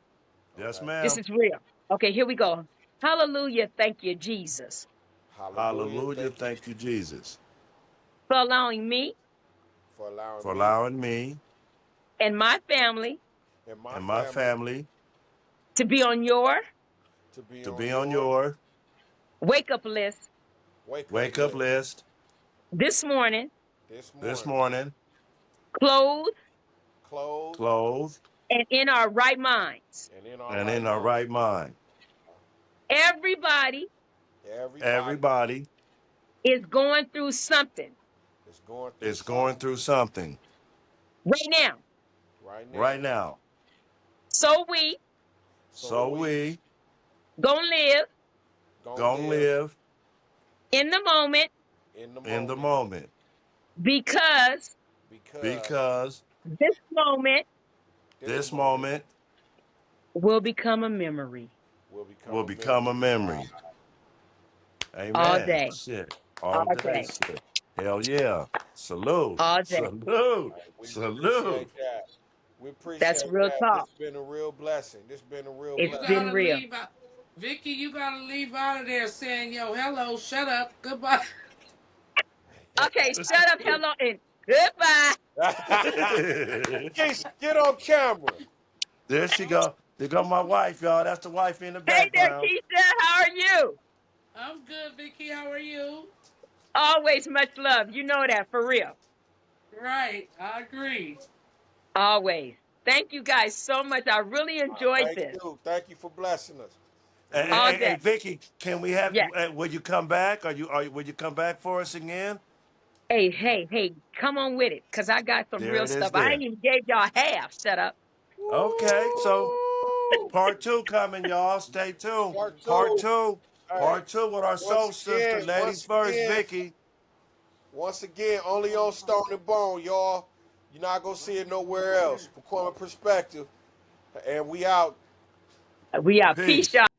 Yes, Okay. This ma'am. is real. Okay, here we go. Hallelujah. Thank you, Jesus, Hallelujah. Hallelujah. Thank you Thank you, Jesus, for allowing me for allowing for me allowing me and my family and my and my family family to be on your to be to on be on your your wake up list wake up wake up list list this morning, this this morning. morning, clothed Clothed clothed and in our right minds. and in our and right in our mind. right mind. Everybody Everybody Everybody is going through something is going through is going something through something right now. right now. right now. So we So So we we gonna live gonna gonna live live in the moment in the in the moment moment because because because this moment this this moment moment will become a memory will become will a become a memory. memory. all Amen. day, Shit. all All day. day, Shit. Hell yeah. Salute. all day. Salute. Right, we Salute. appreciate that. We That's appreciate real that. This talk. has been a real blessing. This has been a real It's You blessing. been gotta real. leave out. Vicky, you gotta leave out of there saying, yo, hello, shut up, goodbye. Okay, shut up, hello, and goodbye. Get on camera. There she go. There go my wife, y'all. That's the wife in the Hey there, background. Keisha. How are you? I'm good, Vicky. How are you? Always much love. You know that for real. Right, I agree. Always. Thank you guys so much. I really enjoyed Thank this you. Thank you for blessing us. And Hey, we all hey, hey, day. Vicky, can we have? Yes. Will you come back? Will you come back for us again? Hey, hey, hey, come on with it, because I got some There real it is. stuff. I There. ain't even gave y'all half. Shut up. Okay, so Woo! part two coming, y'all. Stay tuned. Part Part two. two. Hey, Part two with our soul sister, ladies first, Vicky. once again, only on Stone and Bone, y'all. You're not gonna see it nowhere else. Pacoima Perspective, and we out. We out. Peace, Peace. y'all.